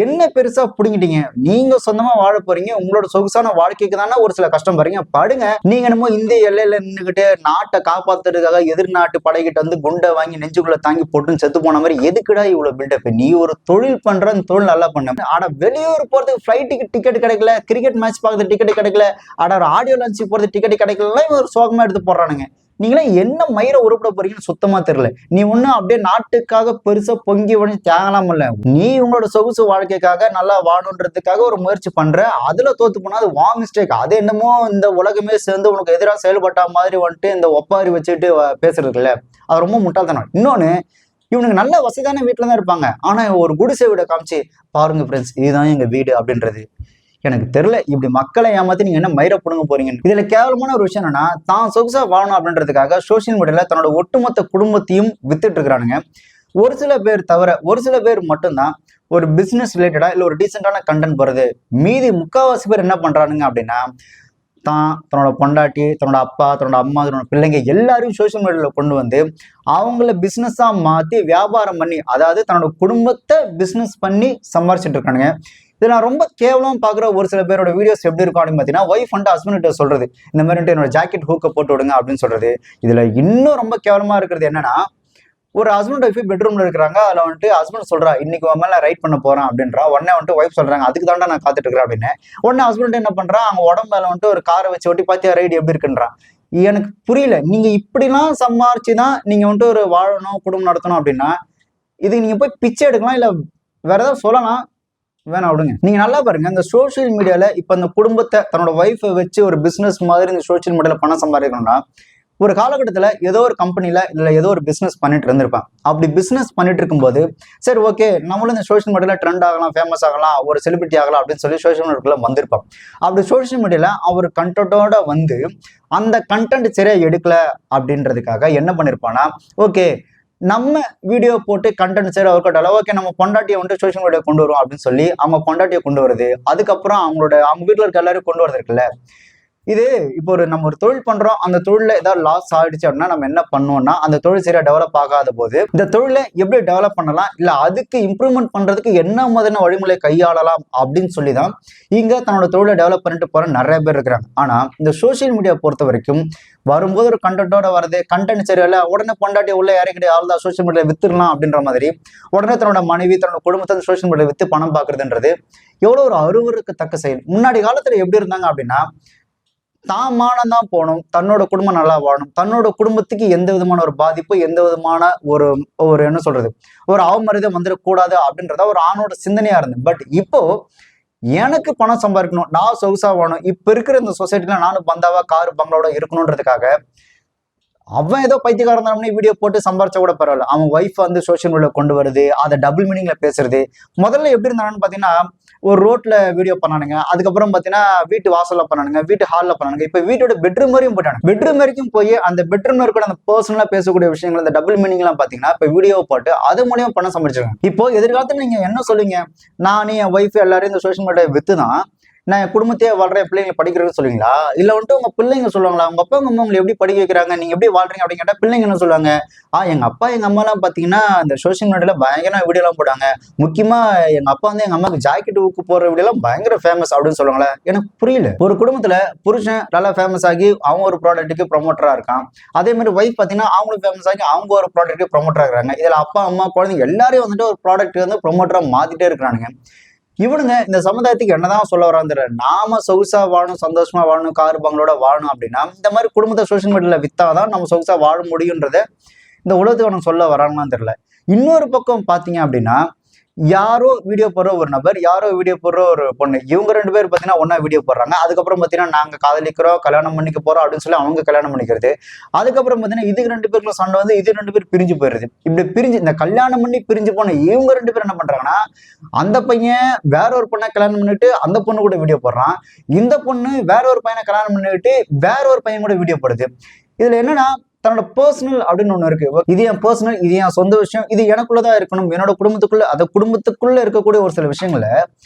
என்ன பெருசா புடிங்கிட்டீங்க? நீங்க சொந்தமா வாழ போறீங்க, உங்களோட சொகுசான வாழ்க்கைக்கு தானே ஒரு சில கஷ்டம் பாருங்க, படுங்க. நீங்க என்னமோ இந்திய எல்லையில நின்றுகிட்டு நாட்டை காப்பாத்துறதுக்காக எதிர்நாட்டு படைகிட்ட வந்து குண்டை வாங்கி நெஞ்சுக்குள்ள தாங்கி போட்டுன்னு செத்து போன மாதிரி எதுக்குடா இவ்வளவு பில்டப்? நீ ஒரு தொழில் பண்ற, அந்த தொழில் நல்லா பண்ண. ஆனா வெளியூர் போறதுக்கு ஃபிளைட்டுக்கு டிக்கெட் கிடைக்கல, கிரிக்கெட் மேட்ச் பார்க்கறது டிக்கெட் கிடைக்கல, ஆனா ஒரு ஆடியோ லான்ச் போறது டிக்கெட் கிடைக்கல, ஒரு சோகமா எடுத்து போடுறானுங்க. நீங்களே என்ன மயிர உருப்பிட போறீங்கன்னு சுத்தமா தெரியல. நீ ஒன்னும் அப்படியே நாட்டுக்காக பெருசா பொங்கி உடனே தியாகலாம் இல்ல. நீ உங்களோட சொகுசு வாழ்க்கைக்காக நல்லா வாழணுன்றதுக்காக ஒரு முயற்சி பண்ற, அதுல தோத்து போனா அது வா மிஸ்டேக். அது என்னமோ இந்த உலகமே சேர்ந்து உனக்கு எதிராக செயல்பட்ட மாதிரி வந்துட்டு இந்த ஒப்பாரி வச்சுட்டு பேசுறது இல்ல, அது ரொம்ப முட்டாள்தனம். இன்னொன்னு, இவனுக்கு நல்ல வசதியான வீட்டுல தான் இருப்பாங்க, ஆனா ஒரு குடிசை வீடை காமிச்சு பாருங்க ஃப்ரெண்ட்ஸ் இதுதான் எங்க வீடு அப்படின்றது எனக்கு தெரியல. இப்படி மக்களை ஏமாத்தி நீங்க என்ன மயிர புடுங்க போறீங்கன்னு. இதுல கேவலமான ஒரு விஷயம் என்னன்னா, தான் சொகுசா வாழணும் அப்படின்றதுக்காக சோசியல் மீடியால தன்னோட ஒட்டுமொத்த குடும்பத்தையும் வித்துட்டு இருக்கிறானுங்க. ஒரு சில பேர் தவிர ஒரு சில பேர் மட்டும்தான் ஒரு பிசினஸ் ரிலேட்டடா இல்ல ஒரு டீசென்டான கண்டென்ட் வருது. மீதி முக்காவாசி பேர் என்ன பண்றானுங்க அப்படின்னா, தன்னோட பொண்டாட்டி, தன்னோட அப்பா, தன்னோட அம்மா, தன்னோட பிள்ளைங்க எல்லாரையும் சோசியல் மீடியால கொண்டு வந்து அவங்கள பிசினஸா மாத்தி வியாபாரம் பண்ணி, அதாவது தன்னோட குடும்பத்தை பிசினஸ் பண்ணி சம்பாரிச்சிட்டு இருக்கானுங்க. இது நான் ரொம்ப கேவலம் பாக்குற ஒரு சில பேரோட வீடியோஸ் எப்படி இருக்கும் அப்படின்னு பாத்தீங்கன்னா, ஒய்ஃப் வந்து ஹஸ்பண்ட் சொல்றது இந்த மாதிரி என்னோட ஜாக்கெட் ஹூக்கை போட்டு விடுங்க அப்படின்னு சொல்றது. இதுல இன்னும் ரொம்ப கேவலமா இருக்கிறது என்னன்னா, ஒரு ஹஸ்பண்ட் ஒய்ஃப் பெட்ரூம்ல இருக்கிறாங்க. அதுல வந்துட்டு ஹஸ்பண்ட் சொல்றா இன்னைக்கு உன் மேல ரைட் பண்ண போறேன் அப்படின்றா. உடனே வந்துட்டு ஒய்ஃப் சொல்றாங்க அதுக்கு தாண்டா நான் காத்துட்டு இருக்கிறேன் அப்படின்னு. உடனே ஹஸ்பண்ட் என்ன பண்றான், அவங்க உடம்பு மேல வந்துட்டு ஒரு காரை வச்சு ஒட்டி பாத்தியா ரைடு எப்படி இருக்குன்றான். எனக்கு புரியல. நீங்க இப்படிலாம் சம்பாரிச்சுதான் நீங்க வந்துட்டு ஒரு வாழணும், குடும்பம் நடத்தணும் அப்படின்னா, இதுக்கு நீங்க போய் பிச்சை எடுக்கலாம், இல்ல வேற ஏதாவது சொல்லலாம். வேணாம் விடுங்க. நீங்க நல்லா பாருங்க, இந்த சோசியல் மீடியால இப்ப இந்த குடும்பத்தை தன்னோட ஒய்ஃபை வச்சு ஒரு பிசினஸ் மாதிரி இந்த சோசியல் மீடியால பணம் சம்பாதிக்கணும்னா, ஒரு காலகட்டத்துல ஏதோ ஒரு கம்பெனில இல்ல ஏதோ ஒரு பிசினஸ் பண்ணிட்டு இருந்திருப்பான். அப்படி பிசினஸ் பண்ணிட்டு இருக்கும்போது சரி ஓகே நம்மளும் இந்த சோசியல் மீடியால ட்ரெண்ட் ஆகலாம், ஃபேமஸ் ஆகலாம், ஒரு செலிபிரிட்டி ஆகலாம் அப்படின்னு சொல்லி சோசியல் மீடியாக்குள்ள வந்திருப்பான். அப்படி சோசியல் மீடியால அவர் கண்டென்ட்டோட வந்து அந்த கண்டென்ட் சரியா எடுக்கல அப்படின்றதுக்காக என்ன பண்ணிருப்பானா, ஓகே நம்ம வீடியோ போட்டு கண்டென்ட் சரி ஒர்க் அவுட் ஆகல, ஓகே நம்ம பொண்டாட்டியை வந்துட்டு சோசியல் மீடியா கொண்டு வரும் அப்படின்னு சொல்லி அவங்க பொண்டாட்டியை கொண்டு வருது. அதுக்கப்புறம் அவங்க வீட்டுல இருக்க எல்லாரும் கொண்டு வரது இருக்குல்ல. இது இப்போ நம்ம ஒரு தொழில் பண்றோம், அந்த தொழில ஏதாவது லாஸ் ஆயிடுச்சு அப்படின்னா நம்ம என்ன பண்ணுவோம்னா, அந்த தொழில் சரியா டெவலப் ஆகாத போது இந்த தொழிலை எப்படி டெவலப் பண்ணலாம், இல்ல அதுக்கு இம்ப்ரூவ்மெண்ட் பண்றதுக்கு என்ன மாதிரியான வழிமுறை கையாளலாம் அப்படின்னு சொல்லிதான் இங்க தன்னோட தொழிலை டெவலப் பண்ணிட்டு போற நிறைய பேர் இருக்கிறாங்க. ஆனா இந்த சோசியல் மீடியா பொறுத்த வரைக்கும் வரும்போது ஒரு கண்டென்ட்டோட வருது, கண்டென்ட் சரியில்லை, உடனே பொண்டாட்டி உள்ள இறக்கிட்டு ஆள்தான் சோசியல் மீடியா வித்துடலாம் அப்படின்ற மாதிரி உடனே தன்னோட மனைவி தன்னோட குடும்பத்தை சோசியல் மீடியா வித்து பணம் பாக்குறதுன்றது எவ்வளவு ஒரு அருவருக்கத்தக்க செயல். முன்னாடி காலத்துல எப்படி இருந்தாங்க அப்படின்னா, தான் மானம் தான் போகணும், தன்னோட குடும்பம் நல்லா வாழணும், தன்னோட குடும்பத்துக்கு எந்த விதமான ஒரு பாதிப்பு, எந்த விதமான ஒரு ஒரு என்ன சொல்றது ஒரு அவமரியாதை வந்துடக்கூடாது அப்படின்றத ஒரு ஆணோட சிந்தனையா இருந்தது. பட் இப்போ எனக்கு பணம் சம்பாதிக்கணும், நான் சொகுசா வாழணும், இப்ப இருக்கிற இந்த சொசைட்டில நானும் பந்தாவா காரு பங்களோட இருக்கணும்ன்றதுக்காக அவன் ஏதோ பைத்தியக்காரன் தான் வீடியோ போட்டு சம்பாரிச்சா கூட பரவாயில்ல, அவன் ஒய்ஃப் வந்து சோசியல் மீடியா கொண்டு வருது, அதை டபுள் மீனிங்ல பேசுறது. முதல்ல எப்படி இருந்தாங்கன்னு பாத்தீங்கன்னா, ஒரு ரோட்ல வீடியோ பண்ணானுங்க, அதுக்கப்புறம் பாத்தீங்கன்னா வீட்டு வாசல்ல பண்ணானுங்க, வீட்டு ஹால்ல பண்ணானுங்க, இப்ப வீட்டோட பெட்ரூம் வரையும் போட்டாங்க. பெட்ரூம் வரைக்கும் போய் அந்த பெட்ரூம்ல இருக்கிற அந்த பர்சனலா பேசக்கூடிய விஷயங்கள், அந்த டபுள் மீனிங் எல்லாம் பாத்தீங்கன்னா இப்ப வீடியோ போட்டு அது மூலியம் பணம் சம்பாதிச்சிருக்காங்க. இப்போ எதிர்காலத்துல நீங்க என்ன சொல்லுங்க, நானே என் ஒய்ஃப் எல்லாரும் இந்த சோசியல் மீடியா வித்துதான் நான் என் குடும்பத்தையே வாழ்றேன், என் பிள்ளைங்களை படிக்கிறதுன்னு சொல்லுவீங்களா? இல்ல வந்துட்டு உங்க பிள்ளைங்க சொல்லுவாங்களா, உங்க அப்பா உங்க அம்மா உங்களை எப்படி படிக்க வைக்கிறாங்க, நீங்க எப்படி வாழ்றீங்க அப்படின்னு கேட்டா பிள்ளைங்க என்ன சொல்லுவாங்க, எங்க அப்பா எங்க அம்மா எல்லாம் பாத்தீங்கன்னா இந்த சோசியல் மீடியால பயங்கர வீடியோ எல்லாம் போட்டாங்க, முக்கியமா எங்க அப்பா வந்து எங்க அம்மாவுக்கு ஜாக்கெட் ஊக்கு போடுற வீடியோ எல்லாம் பயங்கர ஃபேமஸ் அப்படின்னு சொல்லுவாங்களே. எனக்கு புரியல. ஒரு குடும்பத்துல புருஷன் நல்லா ஃபேமஸ் ஆகி அவங்க ஒரு ப்ராடக்ட்டுக்கு ப்ரொமோட்டரா இருக்கான், அதே மாதிரி ஒய்ஃப் பாத்தீங்கன்னா அவங்களும் ஃபேமஸ் ஆகி அவங்க ஒரு ப்ராடக்ட்டுக்கு ப்ரொமோட்டரா இருக்கிறாங்க. இதுல அப்பா அம்மா குழந்தைங்க எல்லாரையும் வந்துட்டு ஒரு ப்ராடக்ட் வந்து ப்ரொமோட்டரா மாத்திட்டே இருக்கிறானுங்க. இவனுங்க இந்த சமுதாயத்துக்கு என்னதான் சொல்ல வரான்னு தெரியல. நாம சொகுசா வாழணும், சந்தோஷமா வாழணும், கார் பங்களோட வாழணும் அப்படின்னா இந்த மாதிரி குடும்பத்தை சோசியல் மீடியால வித்தாதான் நம்ம சொகுசா வாழ முடியுன்றத இந்த உலகத்துக்கு அவனுக்கு சொல்ல வரான்னு தெரியல. இன்னொரு பக்கம் பாத்தீங்க அப்படின்னா, யாரோ வீடியோ போடுற ஒரு நபர், யாரோ வீடியோ போடுற ஒரு பொண்ணு, இவங்க 2 பேர் பார்த்தீங்கன்னா ஒன்னா வீடியோ போடுறாங்க. அதுக்கப்புறம் பார்த்தீங்கன்னா நாங்க காதலிக்கிறோம், கல்யாணம் பண்ணிக்க போறோம் அப்படின்னு சொல்லி அவங்க கல்யாணம் பண்ணிக்கிறது. அதுக்கப்புறம் பார்த்தீங்கன்னா இதுக்கு 2 பேருக்குள்ள சண்டை வந்து இது 2 பேர் பிரிஞ்சு போயிருது. இப்படி பிரிஞ்சு இந்த கல்யாணம் பண்ணி பிரிஞ்சு போன இவங்க 2 பேர் என்ன பண்றாங்கன்னா, அந்த பையன் வேற ஒரு பொண்ணை கல்யாணம் பண்ணிட்டு அந்த பொண்ணு கூட வீடியோ போடுறான். இந்த பொண்ணு வேற ஒரு பையனை கல்யாணம் பண்ணிட்டு வேற ஒரு பையன் கூட வீடியோ போடுது. இதுல என்னன்னா தன்னோட பர்சனல் அப்படின்னு ஒண்ணு இருக்கு. இது என் பர்சனல், இது என் சொந்த விஷயம், இது எனக்குள்ளதான் இருக்கணும், என்னோட குடும்பத்துக்குள்ள, அந்த குடும்பத்துக்குள்ள இருக்கக்கூடிய ஒரு சில விஷயங்களை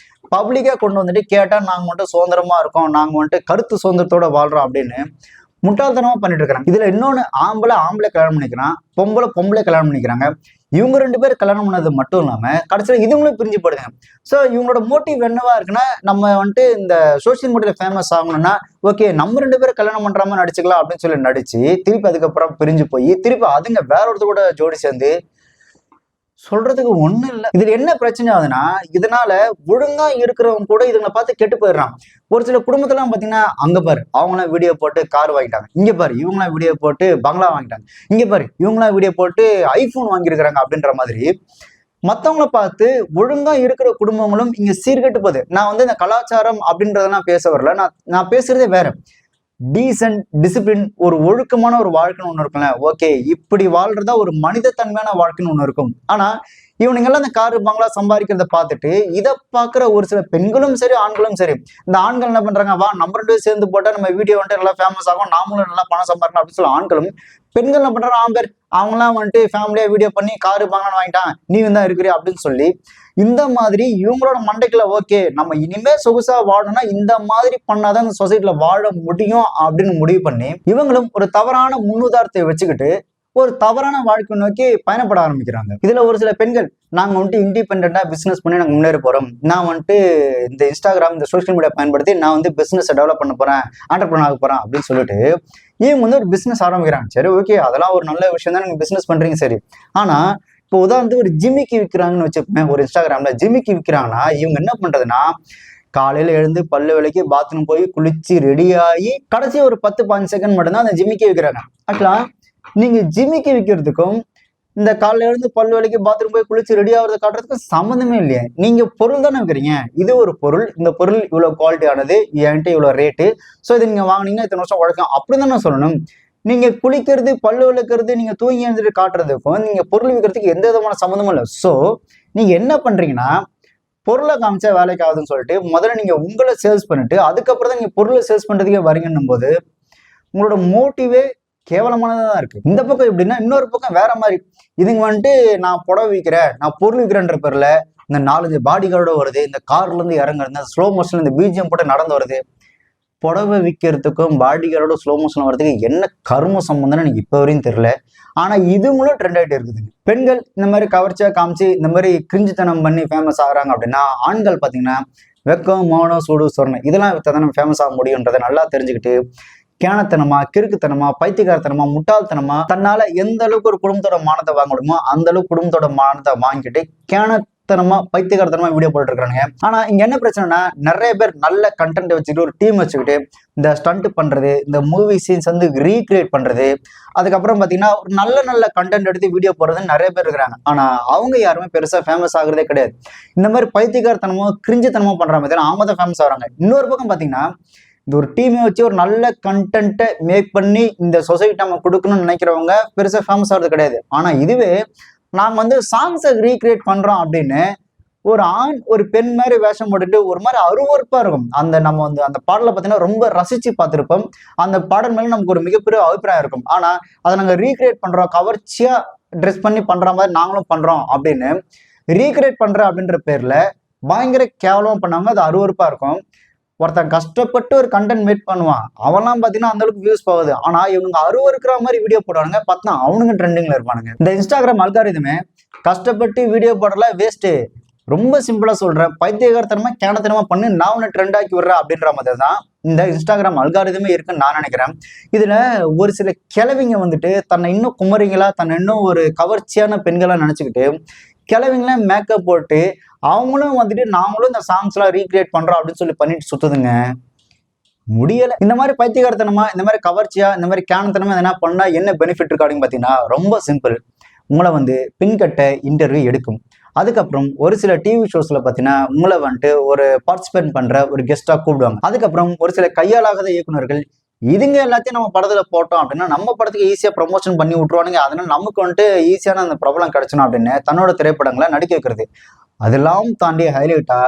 பப்ளிக்கா கொண்டு வந்துட்டு கேட்டா நாங்க மட்டும் சுதந்திரமா இருக்கோம், நாங்க வந்துட்டு கருத்து சுதந்திரத்தோட வாழ்றோம் அப்படின்னு முட்டாள்தனமா பண்ணிட்டு இருக்காங்க. இதுல இன்னொன்னு, ஆம்பளை கல்யாணம் பண்ணிக்கிறான், பொம்பளை கல்யாணம் பண்ணிக்கிறாங்க. இவங்க 2 பேர் கல்யாணம் பண்ணது மட்டும் இல்லாம கடைசியில இதுங்களும் பிரிஞ்சு போடுங்க. சோ இவங்களோட மோட்டிவ் என்னவா இருக்குன்னா, நம்ம வந்துட்டு இந்த சோசியல் மீடியால ஃபேமஸ் ஆகணும்னா ஓகே நம்ம 2 பேரும் கல்யாணம் பண்ற மாதிரி நடிச்சுக்கலாம் அப்படின்னு சொல்லி நடிச்சு திருப்பி அதுக்கப்புறம் பிரிஞ்சு போய் திருப்பி அதுங்க வேற ஒருத்தர் கூட ஜோடி சேர்ந்து சொல்றதுக்கு ஒண்ணு இல்ல. இதுல என்ன பிரச்சனை ஆகுதுன்னா, இதனால ஒழுங்கா இருக்கிறவங்க கூட இதுங்களை பார்த்து கெட்டு போயிடுறான். ஒரு சில குடும்பத்தெல்லாம் பாத்தீங்கன்னா, அங்க பாரு அவங்களாம் வீடியோ போட்டு கார் வாங்கிட்டாங்க, இங்க பாரு இவங்களாம் வீடியோ போட்டு பங்களா வாங்கிட்டாங்க, இங்க பாரு இவங்களாம் வீடியோ போட்டு ஐபோன் வாங்கியிருக்கிறாங்க அப்படின்ற மாதிரி மத்தவங்கள பார்த்து ஒழுங்கா இருக்கிற குடும்பங்களும் இங்க சீர்கெட்டு போகுது. நான் வந்து இந்த கலாச்சாரம் அப்படின்றதெல்லாம் பேச வரல, நான் பேசுறதே வேற. டீசன்ட், டிசிப்ளின், ஒரு ஒழுக்கமான ஒரு வாழ்க்கைன்னு ஒண்ணு இருக்குல்ல. ஓகே இப்படி வாழ்றதா ஒரு மனித தன்மையான வாழ்க்கைன்னு ஒண்ணு இருக்கும். ஆனா இவனுங்கெல்லாம் இந்த காரு பங்களா சம்பாதிக்கிறத பார்த்துட்டு இதை பாக்குற ஒரு சில பெண்களும் சரி ஆண்களும் சரி, இந்த ஆண்கள் என்ன பண்றாங்க, வா நம்ம 2 பேரும் சேர்ந்து போட்டா நம்ம வீடியோ வந்துட்டு நல்லா ஃபேமஸ் ஆகும், நாமளும் நல்லா பணம் சம்பாதிக்கணும் அப்படின்னு சொல்லி ஆண்களும், பெண்கள் என்ன பண்றாங்க, ஆம்பேர் அவங்களாம் வந்துட்டு ஃபேமிலியா வீடியோ பண்ணி காரு பங்களா வாங்கிட்டான் நீ தான் இருக்கிறியா அப்படின்னு சொல்லி இந்த மாதிரி இவங்களோட மண்டைக்குள்ள ஓகே நம்ம இனிமே சொகுசா வாழணும்னா இந்த மாதிரி பண்ணாதான் இந்த சொசைட்டில வாழ முடியும் அப்படின்னு முடிவு பண்ணி இவங்களும் ஒரு தவறான முன்னுதாரணத்தை வச்சுக்கிட்டு ஒரு தவறான வாழ்க்கை நோக்கி பயணப்பட ஆரம்பிக்கிறாங்க. இதுல ஒரு சில பெண்கள், நாங்க வந்துட்டு இண்டிபெண்டா பிசினஸ் பண்ணி நாங்க முன்னேற போறோம், நான் வந்துட்டு இந்த இன்ஸ்டாகிராம் இந்த சோசியல் மீடியா பயன்படுத்தி நான் வந்து பிசினஸ் டெவலப் பண்ண போறேன், ஆண்டர்பிரனர் ஆக போறேன் அப்படின்னு சொல்லிட்டு இவங்க வந்து ஒரு பிசினஸ் ஆரம்பிக்கிறாங்க. சரி ஓகே அதெல்லாம் ஒரு நல்ல விஷயம் தான், நீங்க பிசினஸ் பண்றீங்க சரி. ஆனா இப்போ உதாரணத்துக்கு ஒரு ஜிம்மிக்கு விற்கிறாங்கன்னு வச்சுப்பேன், ஒரு இன்ஸ்டாகிராம்ல ஜிம்மிக்கு விற்கிறாங்கன்னா இவங்க என்ன பண்றதுன்னா, காலையில எழுந்து பல்லு விலைக்கு பாத்ரூம் போய் குளிச்சு ரெடி ஆகி கடைசி ஒரு 10-15 செகண்ட் மட்டும்தான் அந்த ஜிம்மிக்கு விற்கிறாங்க. ஆக்சுவலா நீங்க ஜிம்மிக்கு விற்கிறதுக்கும் இந்த காலையில இருந்து பல்லு விலைக்கு பாத்ரூம் போய் குளிச்சு ரெடி ஆகுறத காட்டுறதுக்கும் சம்மந்தமே இல்லையே. நீங்க பொருள் தானே விற்கிறீங்க, இது ஒரு பொருள், இந்த பொருள் இவ்வளவு குவாலிட்டியானது, என்கிட்ட இவ்வளவு ரேட்டு, ஸோ இதை நீங்க வாங்கினீங்கன்னா இத்தனை வருஷம் உழைக்கும் அப்படிதானே சொல்லணும். நீங்க குளிக்கிறது பல்லு விளக்குறது நீங்க தூங்கி எழுந்துட்டு காட்டுறதுக்கும் நீங்க பொருள் விற்கிறதுக்கு எந்த விதமான சம்மந்தமும் இல்லை. ஸோ நீங்க என்ன பண்றீங்கன்னா, பொருளை காமிச்சா வேலைக்கு ஆகுதுன்னு சொல்லிட்டு முதல்ல நீங்க உங்களை சேல்ஸ் பண்ணிட்டு அதுக்கப்புறம் தான் நீங்க பொருளை சேல்ஸ் பண்றதுக்கே வரீங்கன்னும் போது உங்களோட மோட்டிவே கேவலமானதா தான் இருக்கு. இந்த பக்கம் எப்படின்னா, இன்னொரு பக்கம் வேற மாதிரி, இதுங்க வந்துட்டு நான் புடவை விற்கிறேன், நான் பொருள் விற்கிறேன்ற பேர்ல இந்த 4-5 பாடி கார்டோட வருது, இந்த கார்ல இருந்து இறங்குறது, ஸ்லோ மோஷன்ல இந்த பிஜிஎம் போட்டு நடந்து வருது. புடவை விற்கிறதுக்கும் பாடி கார்டோட ஸ்லோ மோஷன் வரதுக்கு என்ன கர்ம சம்பந்தம்னு எனக்கு இப்ப வரையும் தெரியல. ஆனா இதுங்களும் ட்ரெண்ட் ஆகிட்டு இருக்குதுங்க. பெண்கள் இந்த மாதிரி கவர்ச்சியா காமிச்சு இந்த மாதிரி கிரிஞ்சுத்தனம் பண்ணி ஃபேமஸ் ஆகுறாங்க அப்படின்னா, ஆண்கள் பாத்தீங்கன்னா வெக்கம், மௌனம், சூடு, சொர்ணம் இதெல்லாம் வித்தாதான் நம்ம ஃபேமஸ் ஆக முடியுன்றதை நல்லா தெரிஞ்சுக்கிட்டு கேனத்தனமா, கிறுக்குத்தனமா, பைத்தியக்காரத்தனமா, முட்டாள்தனமா தன்னால எந்த அளவுக்கு ஒரு குடும்பத்தோட மானத்தை வாங்க முடியுமோ அந்த அளவுக்கு குடும்பத்தோட மானத்தை வாங்கிட்டு கேனத்தனமா, பைத்தியக்காரத்தனமா வீடியோ போட்டு இருக்காங்க. ஆனா இங்க என்ன பிரச்சனைனா, நிறைய பேர் நல்ல கண்டென்ட் வச்சுக்கிட்டு ஒரு டீம் வச்சுக்கிட்டு இந்த ஸ்டண்ட் பண்றது, இந்த மூவி சீன்ஸ் வந்து ரீக்ரியேட் பண்றது, அதுக்கப்புறம் பாத்தீங்கன்னா ஒரு நல்ல கண்டென்ட் எடுத்து வீடியோ போடுறதுன்னு நிறைய பேர் இருக்கிறாங்க. ஆனா அவங்க யாருமே பெருசா ஃபேமஸ் ஆகுறதே கிடையாது. இந்த மாதிரி பைத்தியக்காரத்தனமோ கிரிஞ்சுத்தனமோ பண்ற மாதிரி அவங்க தான் ஃபேமஸ் ஆகிறாங்க. இன்னொரு பக்கம் பாத்தீங்கன்னா, இந்த ஒரு டீமை வச்சு ஒரு நல்ல கண்டென்ட்டை மேக் பண்ணி இந்த சொசைட்டி நம்ம கொடுக்கணும்னு நினைக்கிறவங்க பெருசா ஃபேமஸ் ஆகிறது கிடையாது. ஆனா இதுவே நாங்க வந்து சாங்ஸை ரீக்ரியேட் பண்றோம் அப்படின்னு ஒரு ஆண் ஒரு பெண் மாதிரி வேஷம் போட்டுட்டு ஒரு மாதிரி அருவருப்பா இருக்கும். அந்த நம்ம வந்து அந்த பாடலை பார்த்தீங்கன்னா ரொம்ப ரசிச்சு பார்த்திருப்போம். அந்த பாடல் மேல நமக்கு ஒரு மிகப்பெரிய அபிப்பிராயம் இருக்கும். ஆனா அதை நாங்க ரீக்ரியேட் பண்றோம், கவர்ச்சியா ட்ரெஸ் பண்ணி பண்ற மாதிரி நாங்களும் பண்றோம் அப்படின்னு ரீக்ரியேட் பண்ற அப்படின்ற பேர்ல பயங்கர கேவலமா பண்ணாங்க. அது அருவருப்பா இருக்கும். ஒருத்தன் கஷ்டப்பட்டு ஒரு கண்டென்ட் மேட் பண்ணுவான், அவன்லாம் பாத்தீங்கன்னா அந்த அளவுக்கு வியூஸ் போகுது. ஆனா இவங்க அருவருக்கிற மாதிரி வீடியோ போடுவானுங்க, பார்த்தா அவனுங்க ட்ரெண்டிங்ல இருப்பானுங்க. இந்த இன்ஸ்டாகிராம் அல்காரிதமே கஷ்டப்பட்டு வீடியோ போடல வேஸ்ட், ரொம்ப சிம்பிளா சொல்றேன், பைத்தியகாரத்தனமா கேனத்தனமா பண்ணி நான் உன்னை ட்ரெண்ட் ஆக்கி விடுறேன் அப்படின்ற மாதிரி தான் இந்த இன்ஸ்டாகிராம் அல்காரிதமே இருக்குன்னு நான் நினைக்கிறேன். இதுல ஒரு சில கிழவிங்க வந்துட்டு தன்னை இன்னும் குமரிங்களா, தன்னை இன்னும் ஒரு கவர்ச்சியான பெண்களா நினைச்சுக்கிட்டு கிழவிங்களாம் மேக்கப் போட்டு அவங்களும் வந்துட்டு நாங்களும் இந்த சாங்ஸ் எல்லாம் ரீக்ரியேட் பண்றோம் அப்படின்னு சொல்லி பண்ணிட்டு சுத்துதுங்க. முடியல. இந்த மாதிரி பைத்தியகாரத்தனமா, இந்த மாதிரி கவர்ச்சியா, இந்த மாதிரி கேனத்தனமா எதனா பண்ணா என்ன பெனிஃபிட் இருக்கு அப்படின்னு பாத்தீங்கன்னா ரொம்ப சிம்பிள். உங்களை வந்து பின்கட்ட இன்டர்வியூ எடுக்கும். அதுக்கப்புறம் ஒரு சில டிவி ஷோஸ்ல பார்த்தீங்கன்னா உங்களை வந்துட்டு ஒரு பார்ட்டிசிபேட் பண்ற ஒரு கெஸ்டா கூப்பிடுவாங்க. அதுக்கப்புறம் ஒரு சில கையாளாகாத இயக்குனர்கள் இதுங்க எல்லாத்தையும் நம்ம படத்துல போட்டோம் அப்படின்னா நம்ம படத்துக்கு ஈஸியா ப்ரமோஷன் பண்ணி விட்டுருவானுங்க, அதனால நமக்கு வந்துட்டு ஈஸியான அந்த பிரபலம் கிடைச்சணும் அப்படின்னு தன்னோட திரைப்படங்களை நடிக்க வைக்கிறது. அதெல்லாம் தாண்டி ஹைலைட்டா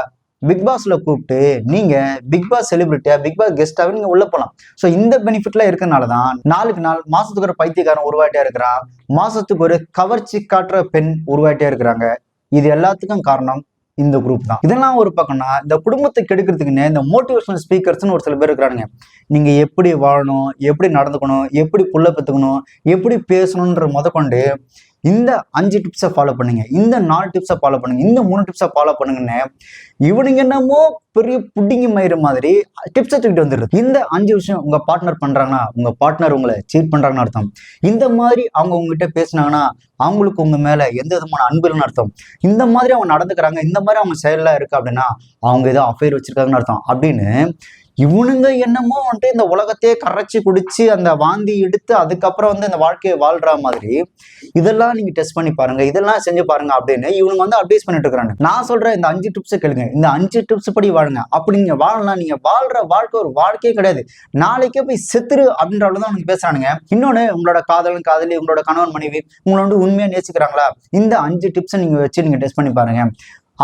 பிக் பாஸ்ல கூப்பிட்டு நீங்க பிக் பாஸ் செலிபிரிட்டியா பிக் பாஸ் கெஸ்டாவே நீங்க உள்ள போலாம். ஸோ இந்த பெனிஃபிட்லாம் இருக்கனாலதான் நாளுக்கு நாள் மாசத்துக்கு ஒரு பைத்தியக்காரன் உருவாயிட்டே இருக்கிறான், மாசத்துக்கு ஒரு கவர்ச்சி காட்டுற பெண் உருவாயிட்டே இருக்கிறாங்க. இது எல்லாத்துக்கும் காரணம் இந்த குரூப் தான். இதெல்லாம் ஒரு பக்கம்னா இந்த குடும்பத்தை கெடுக்கிறதுக்குன்னு இந்த மோட்டிவேஷனல் ஸ்பீக்கர்ஸ்னு ஒரு சில பேர் இருக்கிறானுங்க. நீங்க எப்படி வாழணும், எப்படி நடந்துக்கணும், எப்படி புள்ள பெத்துக்கணும், எப்படி பேசணும்ன்ற முதற்கொண்டு இந்த 5 டிப்ஸை ஃபாலோ பண்ணுங்க, இந்த 4 டிப்ஸை ஃபாலோ பண்ணுங்க, இந்த 3 டிப்ஸை ஃபாலோ பண்ணுங்கன்னு இவனுங்க என்னமோ பெரிய புட்டிங்கி மயிறு மாதிரி டிப்ஸை தூக்கிட்டு வந்துடுது. இந்த 5 விஷயம் உங்க பார்ட்னர் பண்றாங்கன்னா உங்க பார்ட்னர் உங்களை சீட் பண்றாங்கன்னு அர்த்தம். இந்த மாதிரி அவங்க உங்ககிட்ட பேசினாங்கன்னா அவங்களுக்கு உங்க மேல எந்த விதமான அன்பு இல்லைன்னு அர்த்தம். இந்த மாதிரி அவங்க நடந்துக்கிறாங்க, இந்த மாதிரி அவங்க செயலா இருக்கு அப்படின்னா அவங்க ஏதோ அஃபேர் வச்சிருக்காங்கன்னு அர்த்தம் அப்படின்னு இவனுங்க என்னமோ வந்துட்டு இந்த உலகத்தையே கரைச்சி குடிச்சு அந்த வாந்தி எடுத்து அதுக்கப்புறம் வந்து இந்த வாழ்க்கையை வாழ்ற மாதிரி இதெல்லாம் நீங்க டெஸ்ட் பண்ணி பாருங்க, இதெல்லாம் செஞ்சு பாருங்க அப்படின்னு இவனுங்க வந்து அட்வைஸ் பண்ணிட்டு இருக்கிறாங்க. நான் சொல்றேன் இந்த 5 டிப்ஸ் கேளுங்க, இந்த 5 டிப்ஸ் படி வாழுங்க. அப்படி நீங்க வாழலாம். நீங்க வாழ்ற வாழ்க்கை ஒரு வாழ்க்கையே கிடையாது, நாளைக்கே போய் செத்துரு அப்படின்ற அளவுதான் அவனுக்கு பேசுறானுங்க. இன்னொன்னு, உங்களோட காதலன் காதலி, உங்களோட கணவன் மனைவி உங்களை வந்து உண்மையா நேசிக்கிறாங்களா, இந்த 5 டிப்ஸை நீங்க வச்சு நீங்க டெஸ்ட் பண்ணி பாருங்க.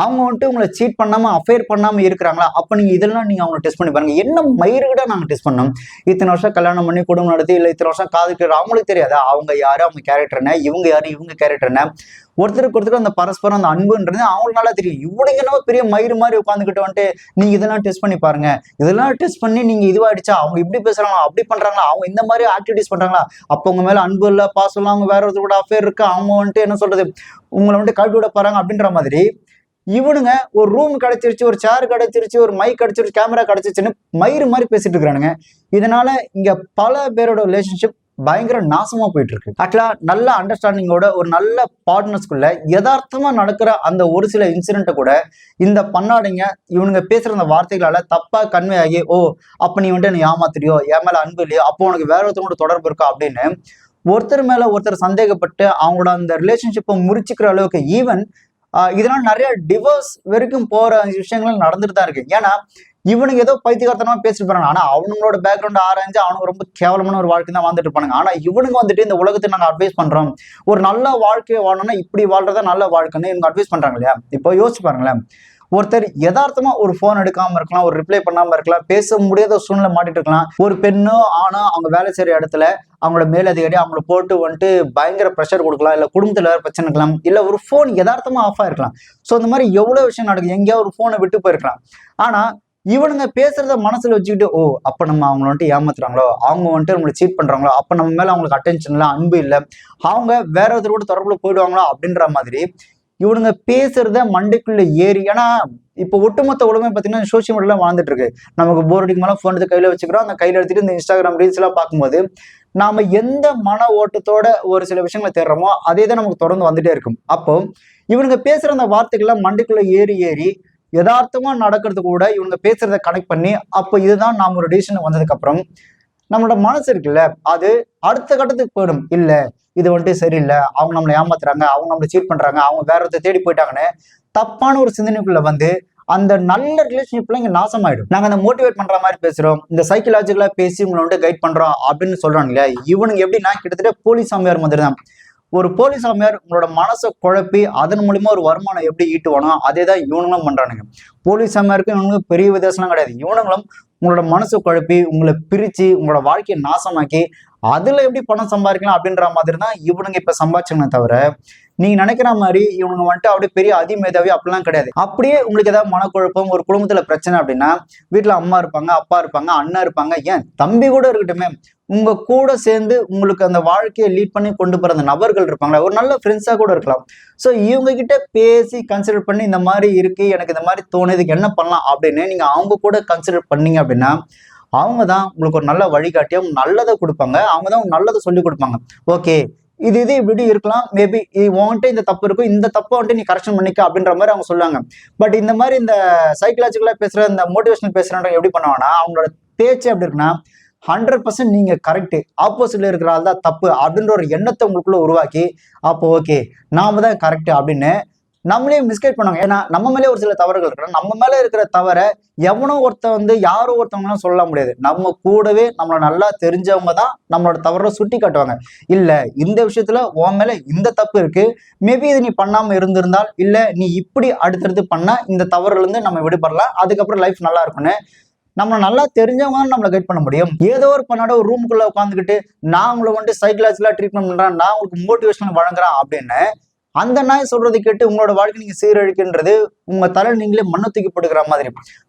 அவங்க வந்துட்டு உங்களை சீட் பண்ணாம அஃபேர் பண்ணாம இருக்கிறாங்களா, அப்ப நீங்க இதெல்லாம் நீங்க அவங்க டெஸ்ட் பண்ணி பாருங்க. என்ன மயிறுகிட்ட நாங்க டெஸ்ட் பண்ணோம், இத்தனை வருஷம் கல்யாணம் பண்ணி குடும்பம் நடத்தி இல்ல இத்தனை வருஷம் காதுக்கு அவங்களுக்கு தெரியாதா அவங்க யாரு, அவங்க கேரக்டர் என்ன, இவங்க யாரு, இவங்க கேரக்டர் என்ன, ஒருத்தருக்கு ஒருத்தருக்கு அந்த பரஸ்பரம் அந்த அன்புன்றது அவங்களுக்கு நல்லா தெரியும். இவனுங்க என்ன பெரிய மயிறு மாதிரி உட்காந்துக்கிட்டு வந்துட்டு நீங்க இதெல்லாம் டெஸ்ட் பண்ணி பாருங்க, இதெல்லாம் டெஸ்ட் பண்ணி நீங்க இதுவாயிடுச்சா, அவங்க இப்படி பேசுறாங்களா, அப்படி பண்றாங்களா, அவங்க இந்த மாதிரி ஆக்டிவிட்டிஸ் பண்றாங்களா, அப்ப உங்க மேல அன்பு இல்ல பாசம் இல்ல, அவங்க வேற ஒருத்தர் கூட அஃபேர் இருக்கு, அவங்க வந்துட்டு என்ன சொல்றது உங்களை வந்துட்டு கழட்டி விட போறாங்க அப்படின்ற மாதிரி இவனுங்க ஒரு ரூம் கிடைச்சிருச்சு, ஒரு சேர் கிடைச்சிருச்சு, ஒரு மைக் கிடைச்சிருச்சு, கேமரா கிடைச்சிருச்சுன்னு மயிறு மாதிரி பேசிட்டு இருக்கிறானுங்க. இதனால இங்க பல பேரோட ரிலேஷன்ஷிப் பயங்கர நாசமா போயிட்டு இருக்கு. ஆக்சுவலா நல்ல அண்டர்ஸ்டாண்டிங்கோட ஒரு நல்ல பார்ட்னர்ஸ்குள்ள யதார்த்தமா நடக்கிற அந்த ஒரு சில இன்சிடென்ட்டை கூட இந்த பண்ணாடிங்க இவனுங்க பேசுற அந்த வார்த்தைகளால தப்பா கன்வே ஆகி, ஓ அப்ப நீ வந்துட்டு என்ன ஏமாத்துறியோ, என் மேல அன்பு இல்லையோ, அப்போ உனக்கு வேற ஒருத்தவங்களோட தொடர்பு இருக்கா அப்படின்னு ஒருத்தர் மேல ஒருத்தர் சந்தேகப்பட்டு அவங்களோட அந்த ரிலேஷன்ஷிப்பை முறிச்சுக்கிற அளவுக்கு ஈவன் இதெல்லாம் நிறைய டிவோர்ஸ் வரைக்கும் போற விஷயங்கள் நடந்துட்டு தான் இருக்கு. ஏன்னா இவனுக்கு ஏதோ பைத்தியகார்த்தனமா பேசிட்டு போறாங்க, ஆனா அவங்களோட பேக்ரவுண்ட் ஆராய்ஞ்சு அவனுக்கு ரொம்ப கேவலமான ஒரு வாழ்க்கை தான் வாழ்ந்துட்டு இருப்பாங்க. ஆனா இவனுங்க வந்துட்டு இந்த உலகத்தை நாங்க அட்வைஸ் பண்றோம், ஒரு நல்ல வாழ்க்கையை வாழணும்னா இப்படி வாழ்றதா நல்ல வாழ்க்கைன்னு இவங்க அட்வைஸ் பண்றாங்க இல்லையா. இப்போ யோசிச்சு பாருங்களேன், ஒருத்தர் யதார்த்தமா ஒரு போன் எடுக்காம இருக்கலாம், ஒரு ரிப்ளை பண்ணாம இருக்கலாம், பேச முடியாத சூழ்நிலை மாட்டிட்டு இருக்கலாம். ஒரு பெண்ணோ ஆனா அவங்க வேலை செய்யற இடத்துல அவங்களோட மேலதிகாரி அவங்கள போட்டு வந்துட்டு பயங்கர ப்ரெஷர் கொடுக்கலாம், இல்ல குடும்பத்துல வேற பிரச்சனை இருக்கலாம், இல்ல ஒரு போன் யதார்த்தமா ஆஃப் ஆயிருக்கலாம். ஸோ இந்த மாதிரி எவ்வளவு விஷயம் நடக்குது, எங்கேயாவது ஒரு போனை விட்டு போயிருக்கலாம். ஆனா இவனுங்க பேசுறத மனசுல வச்சுக்கிட்டு, ஓ அப்ப நம்ம அவங்கள வந்துட்டு ஏமாத்துறாங்களோ, அவங்க வந்துட்டு நம்மளை சீட் பண்றாங்களோ, அப்ப நம்ம மேல அவங்களுக்கு அட்டென்ஷன் இல்ல, அன்பு இல்லை, அவங்க வேற ஒருத்தர் கூட தொடர்புல போயிடுவாங்களோ அப்படின்ற மாதிரி இவனுங்க பேசுறத மண்டைக்குள்ள ஏறி. ஏன்னா இப்போ ஒட்டுமொத்த உலகமே பார்த்தீங்கன்னா சோசியல் மீடியால வாழ்ந்துட்டு இருக்கு. நமக்கு போர் அடிக்கும்போது ஃபோன் எடுத்து கையில வச்சுக்கிறோம், அந்த கையில எடுத்துட்டு இந்த இன்ஸ்டாகிராம் ரீல்ஸ் எல்லாம் பார்க்கும்போது நாம எந்த மன ஓட்டத்தோட ஒரு சில விஷயங்களை தேடுறோமோ அதே தான் நமக்கு தொடர்ந்து வந்துட்டே இருக்கும். அப்போ இவனுங்க பேசுற அந்த வார்த்தைகள்லாம் மண்டைக்குள்ள ஏறி ஏறி யதார்த்தமா நடக்கிறது கூட இவங்க பேசுறத கனெக்ட் பண்ணி, அப்போ இதுதான் நாம ஒரு டிசிஷன் வந்ததுக்கு அப்புறம் நம்மளோட மனசு இருக்குல்ல, அது அடுத்த கட்டத்துக்கு போயிடும். இல்ல இது வந்துட்டு சரியில்லை, அவங்க நம்மளை ஏமாத்துறாங்க, அவங்க நம்மளை சீட் பண்றாங்க, அவங்க வேற ஒருத்தர் தேடி போயிட்டாங்கன்னு தப்பான ஒரு சிந்தனைக்குள்ள வந்து அந்த நல்ல ரிலேஷன்ஷிப்ல இங்க நாசமாயிடும். நாங்க அந்த மோட்டிவேட் பண்ற மாதிரி பேசுறோம், இந்த சைக்கலாஜிக்கலா பேசி உங்களை வந்துட்டு கைட் பண்றோம் அப்படின்னு சொல்றாங்க இல்லையா. இவனுங்க எப்படின்னா கிட்டத்தட்ட போலீஸ் சாமியார் மாதிரி தான். ஒரு போலீஸ் சாமியார் உங்களோட மனசை குழப்பி அதன் மூலியமா ஒரு வருமானம் எப்படி ஈட்டுவானோ அதே தான் இவனுங்களும் பண்றானுங்க. போலீஸ் சாமியாருக்கும் இவனுக்கு பெரிய வித்தியாசம்லாம் கிடையாது. இவனுங்களும் உங்களோட மனசை குழப்பி உங்களை பிரிச்சு உங்களோட வாழ்க்கையை நாசமாக்கி அதுல எப்படி பணம் சம்பாதிக்கலாம் அப்படின்ற மாதிரி தான் இவனுங்க இப்ப சம்பாதிச்சாங்க. தவிர நீங்க நினைக்கிற மாதிரி இவனுங்க வந்துட்டு அப்படியே பெரிய அதிமேதாவி அப்படிலாம் கிடையாது. அப்படியே உங்களுக்கு ஏதாவது மனக்குழப்பம், ஒரு குடும்பத்துல பிரச்சனை அப்படின்னா வீட்டுல அம்மா இருப்பாங்க, அப்பா இருப்பாங்க, அண்ணா இருப்பாங்க, ஏன் தம்பி கூட இருக்கட்டுமே, உங்க கூட சேர்ந்து உங்களுக்கு அந்த வாழ்க்கையை லீட் பண்ணி கொண்டு போற அந்த நபர்கள் இருப்பாங்களா, ஒரு நல்ல ஃப்ரெண்ட்ஸா கூட இருக்கலாம். ஸோ இவங்க கிட்ட பேசி கன்சிடர் பண்ணி இந்த மாதிரி இருக்கு, எனக்கு இந்த மாதிரி தோணுதுக்கு என்ன பண்ணலாம் அப்படின்னு நீங்க அவங்க கூட கன்சிடர் பண்ணீங்க அப்படின்னா அவங்க தான் உங்களுக்கு ஒரு நல்ல வழிகாட்டியும் நல்லதை கொடுப்பாங்க. அவங்க தான் நல்லதை சொல்லி கொடுப்பாங்க. ஓகே இது இப்படி இருக்கலாம், மேபி உன்கிட்ட இந்த தப்பு இருக்கும், இந்த தப்பை வந்துட்டு நீ கரெக்ஷன் பண்ணிக்க அப்படின்ற மாதிரி அவங்க சொல்லுவாங்க. பட் இந்த மாதிரி இந்த சைக்கலாஜிக்கலா பேசுற இந்த மோட்டிவேஷனல் பேசுறவங்க எப்படி பண்ணுவாங்கன்னா அவங்களோட பேச்சு எப்படி இருக்குன்னா 100% நீங்க கரெக்ட், ஆப்போசிட்ல இருக்கிற ஆள் தான் தப்பு அப்படின்ற ஒரு எண்ணத்தை உங்களுக்குள்ள உருவாக்கி, அப்போ ஓகே நாம தான் கரெக்ட் அப்படின்னு நம்மளே மிஸ்கைட் பண்ணுவாங்க. ஏன்னா நம்ம மேலே ஒரு சில தவறுகள் இருக்கு. நம்ம மேல இருக்கிற தவற எவனோ ஒருத்தன் யாரோ ஒருத்தவங்களாம் சொல்ல முடியாது. நம்ம கூடவே நம்மள நல்லா தெரிஞ்சவங்க தான் நம்மளோட தவறை சுட்டி காட்டுவாங்க. இல்ல இந்த விஷயத்துல உன் மேல இந்த தப்பு இருக்கு, மேபி இது நீ பண்ணாம இருந்திருந்தால், இல்ல நீ இப்படி அடுத்தடுத்து பண்ணா இந்த தவறுல இருந்து நம்ம விடுபடலாம், அதுக்கப்புறம் லைஃப் நல்லா இருக்கும்னு நம்ம நல்லா தெரிஞ்சவங்க நம்மளை கைட் பண்ண முடியும். ஏதோ ஒரு பண்ணாட ஒரு ரூமுக்குள்ள உட்காந்துக்கிட்டு நான் உங்களை வந்துட்டு சைக்கலாஜிக்கலா ட்ரீட்மெண்ட் பண்றேன், நான் உங்களுக்கு மோட்டிவேஷன் வழங்குறேன் அப்படின்னு அந்த நாய் சொல்றது கேட்டு உங்களோட வாழ்க்கை நீங்க சீரழிக்கின்றது உங்க தலை நீங்களே மண்ணு தூக்கி போட்டுக்கிற மாதிரி.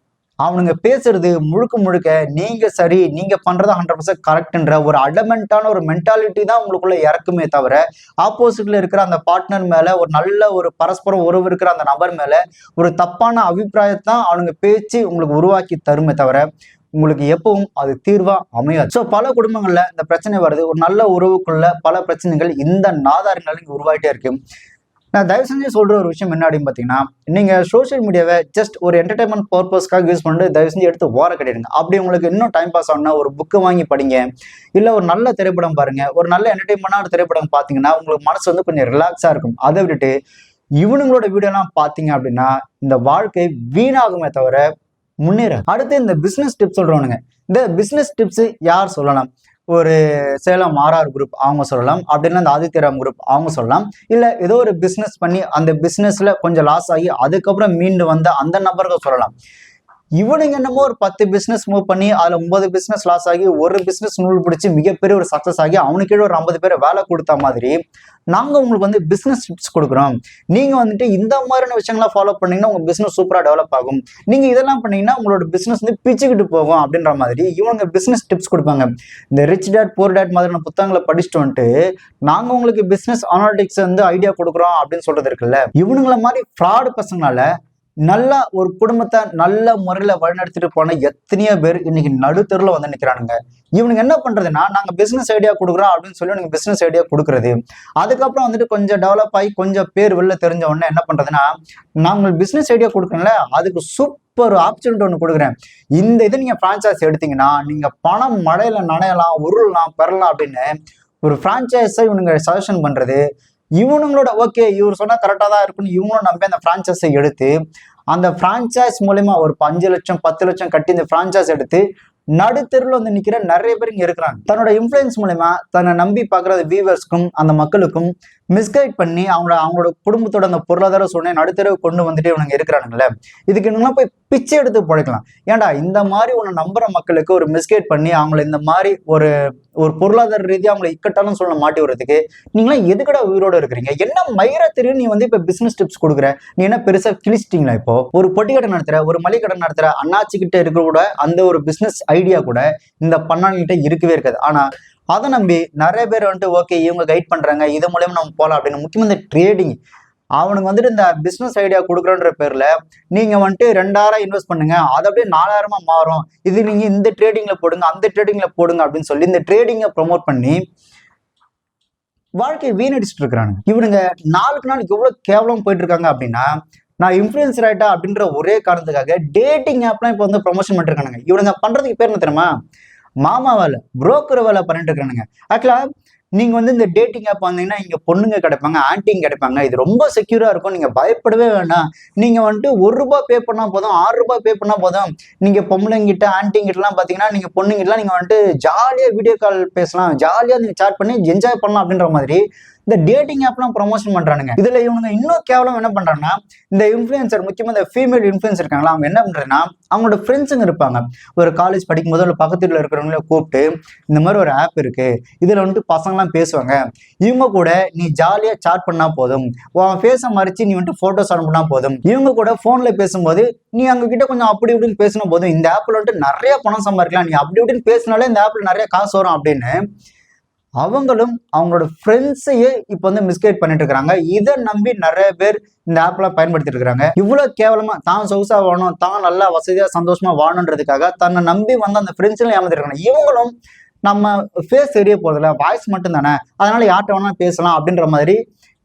அவனுங்க பேசுறது முழுக்க முழுக்க நீங்க சரி, நீங்க பண்றது 100% கரெக்ட்ன்ற ஒரு அடமெண்டான ஒரு மென்டாலிட்டி தான் உங்களுக்குள்ள இறக்குமே தவிர, ஆப்போசிட்ல இருக்கிற அந்த பார்ட்னர் மேல ஒரு நல்ல ஒரு பரஸ்பரம் உறவு இருக்கிற அந்த நபர் மேல ஒரு தப்பான அபிப்பிராயத்தான் அவனுங்க பேச்சு உங்களுக்கு உருவாக்கி தருமே தவிர உங்களுக்கு எப்பவும் அது தீர்வா அமையாது. ஸோ பல குடும்பங்கள்ல இந்த பிரச்சனை வருது. ஒரு நல்ல உறவுக்குள்ள பல பிரச்சனைகள் இந்த நாதாரங்கள் இங்க உருவாயிட்டே இருக்கு. நான் தயவு செஞ்சு சொல்ற ஒரு விஷயம் என்ன அப்படின்னு பாத்தீங்கன்னா, நீங்க சோசியல் மீடியாவை ஜஸ்ட் ஒரு என்டர்டைன்மெண்ட் பர்பஸ்க்காக யூஸ் பண்ணிட்டு தயவு செஞ்சு எடுத்து ஓர கிடையாதுங்க. அப்படி உங்களுக்கு இன்னும் டைம் பாஸ் ஆகணும்னா ஒரு புக்கு வாங்கி படிங்க, இல்ல ஒரு நல்ல திரைப்படம் பாருங்க. ஒரு நல்ல என்டர்டைன்மெண்டான திரைப்படம் பாத்தீங்கன்னா உங்களுக்கு மனசு வந்து கொஞ்சம் ரிலாக்ஸா இருக்கும். அதை விட்டுட்டு இவனுங்களோட வீடியோ எல்லாம் பாத்தீங்க அப்படின்னா இந்த வாழ்க்கை வீணாகுமே தவிர முன்னேற. அடுத்து இந்த பிசினஸ் டிப்ஸ் சொல்றவனுங்க. இந்த பிசினஸ் டிப்ஸ் யார் சொல்லலாம்? ஒரு சேலம் ஆர்ஆர் குரூப் அவங்க சொல்லலாம், அப்படின்னா இந்த ஆதித்யராம் குரூப் அவங்க சொல்லலாம், இல்ல ஏதோ ஒரு பிசினஸ் பண்ணி அந்த பிசினஸ்ல கொஞ்சம் லாஸ் ஆகி அதுக்கப்புறம் மீண்டு வந்த அந்த நபர்கள் சொல்லலாம். இவனுங்க என்னமோ ஒரு 10 பிசினஸ் மூவ் பண்ணி அதுல 9 பிசினஸ் லாஸ் ஆகி ஒரு பிசினஸ் நூல் பிடிச்சி மிகப்பெரிய ஒரு சக்சஸ் ஆகி அவனுக்கு ஒரு 50 பேரை வேலை கொடுத்த மாதிரி நாங்க உங்களுக்கு வந்து பிசினஸ் டிப்ஸ் கொடுக்குறோம். நீங்க வந்துட்டு இந்த மாதிரியான விஷயங்கள ஃபாலோ பண்ணீங்கன்னா உங்க பிசினஸ் சூப்பரா டெவலப் ஆகும், நீங்க இதெல்லாம் பண்ணீங்கன்னா உங்களோட பிசினஸ் வந்து பிச்சுக்கிட்டு போகும் அப்படின்ற மாதிரி இவங்க பிசினஸ் டிப்ஸ் கொடுப்பாங்க. இந்த ரிச் டேட் போர் டேட் மாதிரியான புத்தகங்களை படிச்சுட்டு வந்துட்டு நாங்க உங்களுக்கு பிசினஸ் அனாலிட்டிக்ஸ் வந்து ஐடியா கொடுக்குறோம் அப்படின்னு சொல்றது இருக்குல்ல, இவனுங்கள மாதிரி ஃப்ராடு பசங்களால நல்ல ஒரு குடும்பத்தை நல்ல முறையில வழிநடத்திட்டு போன எத்தனையோ பேர் இன்னைக்கு நடுத்தருல வந்து நிக்கிறானுங்க. இவனுக்கு என்ன பண்றதுன்னா, நாங்க பிசினஸ் ஐடியா கொடுக்குறோம் அப்படின்னு சொல்லி நீங்க பிசினஸ் ஐடியா கொடுக்குறது, அதுக்கப்புறம் வந்துட்டு கொஞ்சம் டெவலப் ஆகி கொஞ்சம் பேர் வெளில தெரிஞ்ச உடனே என்ன பண்றதுன்னா, நான் உங்களுக்கு பிசினஸ் ஐடியா கொடுக்குறேன்ல அதுக்கு சூப்பர் ஆப்பர்ச்சுனிட்டி ஒன்று கொடுக்குறேன், இந்த இதை நீங்க பிரான்சைஸ் எடுத்தீங்கன்னா நீங்க பணம் மழையில நனையலாம், உருளலாம், பெறலாம் அப்படின்னு ஒரு பிரான்சைஸை இவனுங்க சஜஷன் பண்றது. இவனுங்களோட ஓகே இவர் சொன்னா கரெக்டா தான் இருக்குன்னு இவங்களும் நம்பி அந்த பிரான்சைஸை எடுத்து அந்த பிரான்சைஸ் மூலயமா ஒரு 5 லட்சம் 10 லட்சம் கட்டி இந்த பிரான்சைஸ் எடுத்து நடுத்தெருவில் வந்து நிக்கிற நிறைய பேர் இங்க இருக்கிறாங்க. தன்னோட இன்ஃபுளுன்ஸ் மூலமா தன்னை நம்பி பாக்குற வியூவர்ஸ்க்கும் அந்த மக்களுக்கும் மிஸ்கைட் பண்ணி அவங்களோட குடும்பத்தோட அந்த பொருளாதார சூழ்நிலை நடுத்தரவு கொண்டு வந்துட்டு இவங்க இருக்கிறானுங்களே, இதுக்கு இன்னும் போய் பிச்சை எடுத்து பிழைக்கலாம். ஏன்டா இந்த மாதிரி உன்னை நம்புற மக்களுக்கு ஒரு மிஸ்கைட் பண்ணி அவங்களை இந்த மாதிரி ஒரு ஒரு பொருளாதார ரீதியாக அவங்களை இக்கட்டாலும் சொல்ல மாட்டி வர்றதுக்கு நீங்களாம் எதுக்கடா உயிரோட இருக்கிறீங்க? என்ன மயிர தெரியும் நீ வந்து இப்ப பிசினஸ் டிப்ஸ் கொடுக்குற, நீ என்ன பெருசா கிழிச்சிட்டீங்களா? இப்போ ஒரு பொட்டி கடை நடத்துற ஒரு மளிகை கடை நடத்துற அண்ணாச்சி கிட்ட இருக்க கூட அந்த ஒரு பிசினஸ் ஐடியா கூட இந்த பண்ணாங்கிட்ட இருக்கவே இருக்காது. ஆனா அதை நம்பி நிறைய பேர் வந்துட்டு ஓகே இவங்க கைட் பண்றாங்க, இது மூலயமா நம்ம போகலாம் அப்படின்னு. முக்கியமா இந்த ட்ரேடிங், அவனுக்கு வந்துட்டு இந்த பிசினஸ் ஐடியா கொடுக்குறன்ற பேர்ல நீங்க வந்துட்டு 2000 இன்வெஸ்ட் பண்ணுங்க, அது அப்படியே 4000 மாறும், இது நீங்க இந்த ட்ரேடிங்ல போடுங்க அந்த ட்ரேடிங்ல போடுங்க அப்படின்னு சொல்லி இந்த ட்ரேடிங்கை ப்ரொமோட் பண்ணி வாழ்க்கையை வீணடிச்சுட்டு இருக்கிறாங்க. இவனுங்க நாளுக்கு நாளுக்கு எவ்வளவு கேவலம் போயிட்டு இருக்காங்க அப்படின்னா, நான் இன்ஃபுளுன்சர் ஆயிட்டா அப்படின்ற ஒரே காரணத்துக்காக டேட்டிங் ஆப்லாம் இப்போ வந்து ப்ரொமோஷன் பண்ணிட்டு இருக்கானுங்க. இவனுங்க பண்றதுக்கு பேர் என்ன தெரியுமா? மாமா வேலை, புரோக்கர் வேலை பண்ணிட்டு இருக்கானுங்க. ஆக்சுவலா நீங்க வந்து இந்த டேட்டிங் ஆப் வந்தீங்கன்னா இங்க பொண்ணுங்க கிடைப்பாங்க, ஆன்டிங்க கிடைப்பாங்க, இது ரொம்ப செக்யூரா இருக்கும், நீங்க பயப்படவே வேண்டாம். நீங்க வந்துட்டு ₹1 பே பண்ணா போதும், ₹6 பே பண்ணா போதும், நீங்க பொம்பளைங்கிட்ட ஆன்டிங்கிட்ட எல்லாம் பாத்தீங்கன்னா நீங்க பொண்ணுங்கிட்டலாம் நீங்க வந்துட்டு ஜாலியா வீடியோ கால் பேசலாம், ஜாலியா நீங்க சாட் பண்ணி என்ஜாய் பண்ணலாம் அப்படின்ற மாதிரி இந்த டேட்டிங் ஆப்லாம் ப்ரொமோஷன் பண்றானுங்க. இதுல இவனுங்க இன்னும் கேவலம் என்ன பண்றாங்கன்னா, இந்த இன்ஃபுளுசர் முக்கியமா இந்த ஃபீமேல் இன்ஃபுளுசர் இருக்காங்களா, அவங்க என்ன பண்றதுன்னா அவங்களோட ஃப்ரெண்ட்ஸுங்க இருப்பாங்க, ஒரு காலேஜ் படிக்கும் போது பக்கத்துல இருக்கிறவங்கள கூப்பிட்டு இந்த மாதிரி ஒரு ஆப் இருக்கு, இதுல வந்துட்டு பசங்கலாம் பேசுவாங்க, இவங்க கூட நீ ஜாலியா சாட் பண்ணா போதும், உன் ஃபேஸை மறைச்சு நீ வந்துட்டு போட்டோஸ் அனுப்புனா போதும், இவங்க கூட போன்ல பேசும்போது நீ அவங்க கிட்ட கொஞ்சம் அப்படி இப்படின்னு பேசினா போதும், இந்த ஆப்ல வந்துட்டு நிறைய பணம் சம்பாதிக்கலாம், நீ அப்படி இப்படின்னு பேசினாலே இந்த ஆப்ல நிறைய காசு வரும் அப்படின்னு அவங்களும் அவங்களோட ஃப்ரெண்ட்ஸையே இப்போ வந்து மிஸ்கைட் பண்ணிட்டு இருக்காங்க. இதை நம்பி நிறைய பேர் இந்த ஆப்ல பயன்படுத்திட்டு இருக்காங்க. இவ்வளவு கேவலமா தான் சொகுசா வாழணும், தான் நல்லா வசதியா சந்தோஷமா வாழணுன்றதுக்காக தன்னை நம்பி வந்து அந்த ஃப்ரெண்ட்ஸ்ல ஏமாத்திருக்காங்க. இவங்களும் நம்ம ஃபேஸ் தெரிய போறதில்ல, வாய்ஸ் மட்டும் தானே, அதனால யார்கிட்ட வேணா பேசலாம் அப்படின்ற மாதிரி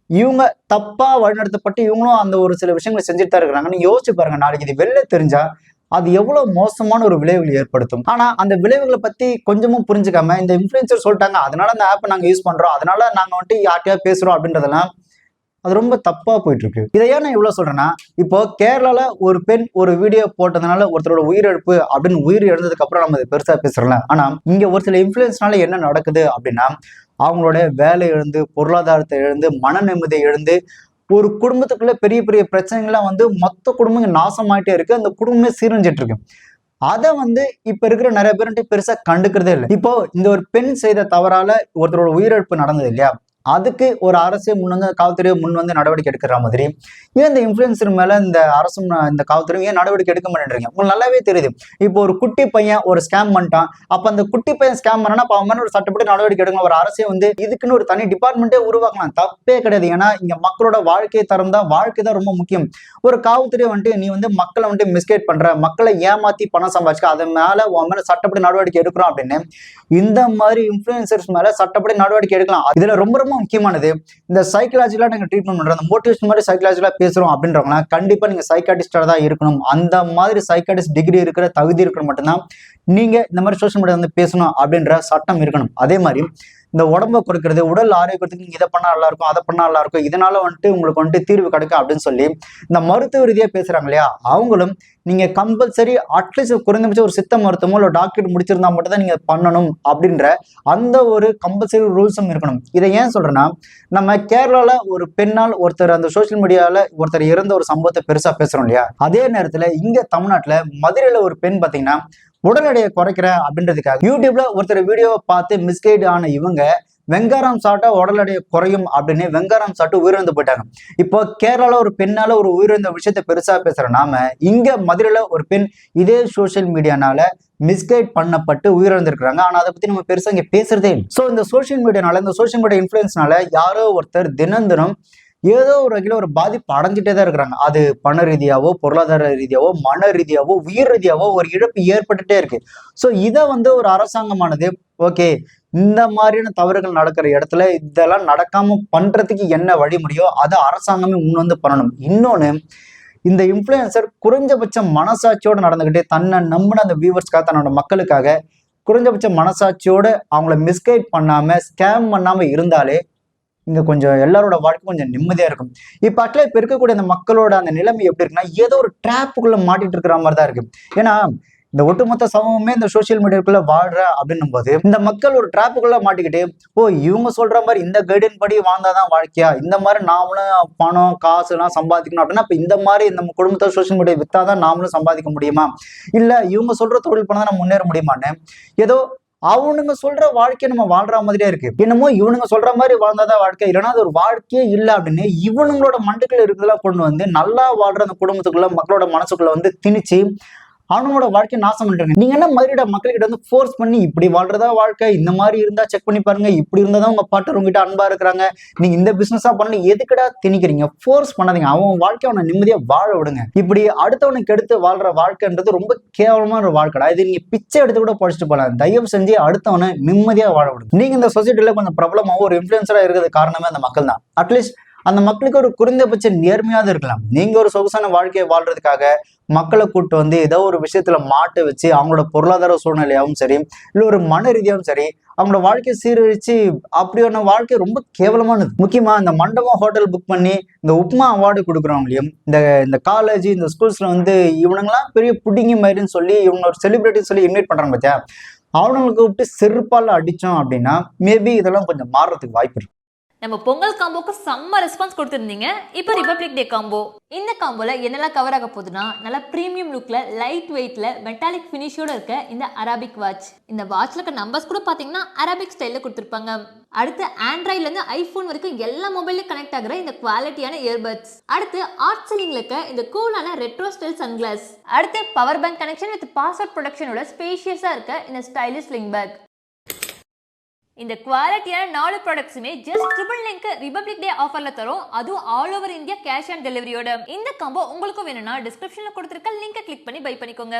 இவங்க தப்பா வழிநடத்தப்பட்டு இவங்களும் அந்த ஒரு சில விஷயங்களை செஞ்சுட்டு தான் இருக்கிறாங்க. நீங்க யோசிச்சு பாருங்க, நாளைக்கு இது வெளில தெரிஞ்சா அது எவ்வளவு மோசமான ஒரு விளைவுகள் ஏற்படுத்தும். ஆனா அந்த விளைவுகளை பத்தி கொஞ்சமும் புரிஞ்சுக்காம இந்த இன்ஃபுளுசர் சொல்லிட்டாங்க, அதனால அந்த ஆப்பை நாங்க யூஸ் பண்றோம், அதனால நாங்க வந்துட்டு யார்கிட்டயா பேசுறோம் அப்படின்றதெல்லாம் அது ரொம்ப தப்பா போயிட்டு இருக்கு. இதை ஏன் நான் இவ்வளவு சொல்றேன்னா, இப்போ கேரளால ஒரு பெண் ஒரு வீடியோ போட்டதுனால ஒருத்தரோட உயிரிழப்பு அப்படின்னு உயிர் இழந்ததுக்கு அப்புறம் நம்ம இதை பெருசா பேசுறோம்ல. ஆனா இங்க ஒரு சில இன்ஃபுளுன்ஸ்னால என்ன நடக்குது அப்படின்னா, அவங்களோட வேலை இழந்து, பொருளாதாரத்தை இழந்து, மன நிம்மதியை இழந்து, ஒரு குடும்பத்துக்குள்ள பெரிய பெரிய பிரச்சனைகள்லாம் வந்து மொத்த குடும்பம் நாசமாயிட்டே இருக்கு. அந்த குடும்பமே சீரழிஞ்சிட்டு இருக்கு. அத வந்து இப்ப இருக்கிற நிறைய பேர் பெருசா கண்டுக்கிறதே இல்லை. இப்போ இந்த ஒரு பெண் செய்த தவறால ஒருத்தரோட உயிரிழப்பு நடந்தது இல்லையா? அதுக்கு ஒரு அரசே முன் வந்து காவல்துறையை முன் வந்து நடவடிக்கை எடுக்கிற மாதிரி, ஏன் இந்த இன்ஃபுளுன்சர் மேல இந்த அரசும் இந்த காவல்துறையும் ஏன் நடவடிக்கை எடுக்க மாட்டேன்றீங்க? உங்களுக்கு நல்லாவே தெரியுது. இப்போ ஒரு குட்டி பையன் ஒரு ஸ்கேம் பண்ணிட்டான். அப்ப அந்த குட்டி பையன் ஸ்கேம் பண்ணானா அப்ப அவன் மேல ஒரு சட்டப்படி நடவடிக்கை எடுக்கணும். ஒரு அரசே வந்து இதுக்குன்னு ஒரு தனி டிபார்ட்மெண்ட்டே உருவாக்கலாம். தப்பே கிடையாது. ஏன்னா இங்க மக்களோட வாழ்க்கை தரம் தான், வாழ்க்கை தான் ரொம்ப முக்கியம். ஒரு காவல்துறை வந்துட்டு நீ வந்து மக்களை வந்துட்டு மிஸ்கைட் பண்ற, மக்களை ஏமாத்தி பணம் சம்பாதிச்சுக்க, அதன் மேல உன் மேல சட்டப்படி நடவடிக்கை எடுக்கிறோம் அப்படின்னு இந்த மாதிரி இன்ஃபுளுசர்ஸ் மேல சட்டப்படி நடவடிக்கை எடுக்கலாம். இதுல ரொம்ப ரொம்ப முக்கியமானது, இந்த சைக்காலஜிலாம் நீங்க ட்ரீட்மெண்ட் பண்றோம், அந்த மோட்டிவேஷன் மாதிரி சைக்காலஜிலா பேசுறோம் அப்படின்றவங்க கண்டிப்பா நீங்க சைக்காட்டிஸ்டா தான் இருக்கணும். அந்த மாதிரி சைக்காட்டிஸ்ட் டிகிரி இருக்கிற தகுதி இருக்கிற மட்டும்தான் நீங்க இந்த மாதிரி சோஷியல் மீடியா வந்து பேசணும் அப்படின்ற சட்டம் இருக்கணும். அதே மாதிரி இந்த உடம்ப குறைக்கிறது, உடல் ஆரோக்கியத்துக்கு நீங்க இதை பண்ணா நல்லா இருக்கும், அதை பண்ணா நல்லா இருக்கும், இதனால வந்துட்டு உங்களுக்கு வந்துட்டு தீர்வு கிடைக்கும் அப்படின்னு சொல்லி இந்த மருத்துவ ரீதியா பேசுறாங்க இல்லையா, அவங்களும் நீங்க கம்பல்சரி அட்லீஸ்ட் குறைந்தபட்சம் ஒரு சித்த மருத்துவமோ இல்லை டாக்டர் முடிச்சிருந்தா மட்டும் தான் நீங்க பண்ணணும் அப்படின்ற அந்த ஒரு கம்பல்சரி ரூல்ஸும் இருக்கணும். இதை ஏன் சொல்றேன்னா, நம்ம கேரளால ஒரு பெண்ணால் ஒருத்தர் அந்த சோசியல் மீடியால ஒருத்தர் இறந்த ஒரு சம்பவத்தை பெருசா பேசுறோம் இல்லையா, அதே நேரத்துல இங்க தமிழ்நாட்டுல மதுரையில ஒரு பெண் பாத்தீங்கன்னா உடல் எடையை குறைக்கிறேன் அப்படின்றதுக்காக யூடியூப்ல ஒருத்தர் வீடியோவை பார்த்து மிஸ்கைட் ஆன இவங்க வெங்காரம் சாப்பிட்டா உடல் எடை குறையும் அப்படின்னு வெங்காரம் சாப்பிட்டு உயிரிழந்து போயிட்டாங்க. இப்போ கேரளால ஒரு பெண்ணால ஒரு உயிரிழந்த விஷயத்த பெருசா பேசுற நாம இங்க மதுரையில ஒரு பெண் இதே சோசியல் மீடியானால மிஸ்கைட் பண்ணப்பட்டு உயிரிழந்திருக்கிறாங்க. ஆனா அதை பத்தி நம்ம பெருசா இங்க பேசுறதே இல்லை. சோ இந்த சோசியல் மீடியானால, இந்த சோசியல் மீடியா இன்ஃபுளுன்ஸ்னால யாரோ ஒருத்தர் தினம் தினம் ஏதோ ஒரு வகையில ஒரு பாதிப்பு அடைஞ்சிட்டே தான் இருக்கிறாங்க. அது பண ரீதியாவோ, பொருளாதார ரீதியாவோ, மன ரீதியாவோ, உயிர் ரீதியாவோ ஒரு இழப்பு ஏற்பட்டுட்டே இருக்கு. சோ இதை வந்து ஒரு அரசாங்கமானது ஓகே, இந்த மாதிரியான தவறுகள் நடக்கிற இடத்துல இதெல்லாம் நடக்காம பண்றதுக்கு என்ன வழிமுறையோ அதை அரசாங்கமே முன் வந்து பண்ணணும். இன்னொன்னு, இந்த இன்ஃபுளுசர் குறைஞ்சபட்ச மனசாட்சியோட நடந்துகிட்டே தன்னை நம்பின அந்த வியூவர்ஸ்க்காக, தன்னோட மக்களுக்காக குறைஞ்சபட்ச மனசாட்சியோட அவங்கள மிஸ்கைட் பண்ணாம, ஸ்கேம் பண்ணாம இருந்தாலே இங்க கொஞ்சம் எல்லாரோட வாழ்க்கை கொஞ்சம் நிம்மதியா இருக்கும். இப்ப இருக்கக்கூடிய அந்த மக்களோட அந்த நிலைமை எப்படி இருக்குன்னா, ஏதோ ஒரு டிராப்புக்குள்ள மாட்டிட்டு இருக்கிற மாதிரி தான் இருக்கு. ஏன்னா இந்த ஒட்டுமொத்த சமூகமே இந்த சோசியல் மீடியாக்குள்ள வாழ்ற அப்படின்னும் போது இந்த மக்கள் ஒரு டிராப்புக்குள்ள மாட்டிக்கிட்டு, ஓ இவங்க சொல்ற மாதிரி இந்த கைடன் படி வாழ்ந்தாதான் வாழ்க்கையா, இந்த மாதிரி நாமளும் பணம் காசு எல்லாம் சம்பாதிக்கணும் அப்படின்னா இப்ப இந்த மாதிரி நம்ம குடும்பத்தை சோசியல் மீடியா வித்தாதான் நாமளும் சம்பாதிக்க முடியுமா, இல்ல இவங்க சொல்ற தொழில் பண்ணா நம்ம முன்னேற முடியுமான்னு ஏதோ அவனுங்க சொல்ற வாழ்க்கையை நம்ம வாழ்ற மாதிரியே இருக்கு. என்னமோ இவனுங்க சொல்ற மாதிரி வாழ்ந்தாதான் வாழ்க்கை, இல்லைன்னா அது ஒரு வாழ்க்கையே இல்லை அப்படின்னு இவனுங்களோட மண்டுக்குள்ள இருக்கிறதெல்லாம் கொண்டு வந்து நல்லா வாழ்ற அந்த குடும்பத்துக்குள்ள மக்களோட மனசுக்குள்ள வந்து திணிச்சு அவனோட வாழ்க்கையை நாசம் பண்றாங்க. நீங்க என்ன மதுரையோட மக்கள்கிட்ட வந்து ஃபோர்ஸ் பண்ணி இப்படி வாழ்றதா வாழ்க்கை, இந்த மாதிரி இருந்தா செக் பண்ணி பாருங்க, இப்படி இருந்தாதான் உங்க பாட்டர் உங்ககிட்ட அன்பா இருக்கிறாங்க, நீங்க இந்த பிசினஸா பண்ணல, எதுக்குடா திணிக்கிறீங்க? ஃபோர்ஸ் பண்ணாதீங்க. அவன் வாழ்க்கை அவனை நிம்மதியா வாழ விடுங்க. இப்படி அடுத்தவனுக்கு எடுத்து வாழ்ற வாழ்க்கைன்றது ரொம்ப கேவலமான ஒரு வாழ்க்கைடா. இது நீங்க பிச்சை எடுத்து கூட படிச்சுட்டு போலாம். தயவு செஞ்சு அடுத்தவனை நிம்மதியா வாழ விடுங்க. நீங்க இந்த சொசைட்டில கொஞ்சம் பிரபலமாவும் ஒரு இன்ஃபுளுசரா இருக்கிறது காரணமே அந்த மக்கள் தான். அட்லீஸ்ட் அந்த மக்களுக்கு ஒரு குறைந்தபட்ச நேர்மையாவது இருக்கலாம். நீங்க ஒரு சொகுசான வாழ்க்கையை வாழ்றதுக்காக மக்களை கூட்டு வந்து ஏதோ ஒரு விஷயத்துல மாட்ட வச்சு அவங்களோட பொருளாதார சூழ்நிலையாவும் சரி, இல்ல ஒரு மன ரீதியாவும் சரி, அவங்களோட வாழ்க்கையை சீரழிச்சு அப்படியான வாழ்க்கை ரொம்ப கேவலமானது. முக்கியமா இந்த மண்டபம் ஹோட்டல் புக் பண்ணி இந்த உப்மா அவார்டு கொடுக்குறவங்களையும், இந்த காலேஜ் இந்த ஸ்கூல்ஸ்ல வந்து இவனுங்கெல்லாம் பெரிய புடிங்கி மாதிரின்னு சொல்லி இவங்க ஒரு செலிபிரிட்டி சொல்லி இன்வைட் பண்றாங்க பார்த்தியா, அவனுங்களுக்கு கூப்பிட்டு செருப்பால அடிச்சோம் அப்படின்னா மேபி இதெல்லாம் கொஞ்சம் மாறுறதுக்கு வாய்ப்பு இருக்கு. நம்ம பொங்கல் காம்போக்கு செம்ம ரெஸ்பான்ஸ் கொடுத்துருந்தீங்க. இப்போ ரிபப்ளிக் டே காம்போ, இந்த காம்போல என்னெல்லாம் கவர் ஆக போகுதுன்னா, நல்லா ப்ரீமியம் லுக்ல லைட் வெயிட்ல மெட்டாலிக் ஃபினிஷோட இருக்க இந்த அரபிக் வாட்ச். இந்த வாட்ச்ல இருக்க நம்பர்ஸ் கூட பாத்தீங்கன்னா அரபிக் ஸ்டைல்ல கொடுத்துருப்பாங்க. அடுத்து ஆண்ட்ராய்ட்ல இருந்து ஐபோன் வரைக்கும் எல்லா மொபைல்லையும் கனெக்ட் ஆகிற இந்த குவாலிட்டியான இயர்பட்ஸ். அடுத்து ஆர்ட் செல்லிங்ல இருக்க இந்த கூலான ரெட்ரோ ஸ்டைல் சன்கிளாஸ். அடுத்து power bank connection with password ப்ரொடெக்ஷனோட ஸ்பேஷியஸா இருக்க இந்த ஸ்டைலிஷ் ஸ்லிங் பேக். இந்த குவாலிட்டியான 4 ப்ராடக்ட்ஸுமே ஜஸ்ட் $999 ரிபப்ளிக் டே ஆஃபர்ல தரும். அதுவும் all over India cash on டெலிவரியோட. இந்த காம்போ உங்களுக்கும் வேணும்னா டிஸ்கிரிப்ஷன்ல கொடுத்திருக்க லிங்கை கிளிக் பண்ணி பை பண்ணிக்கோங்க.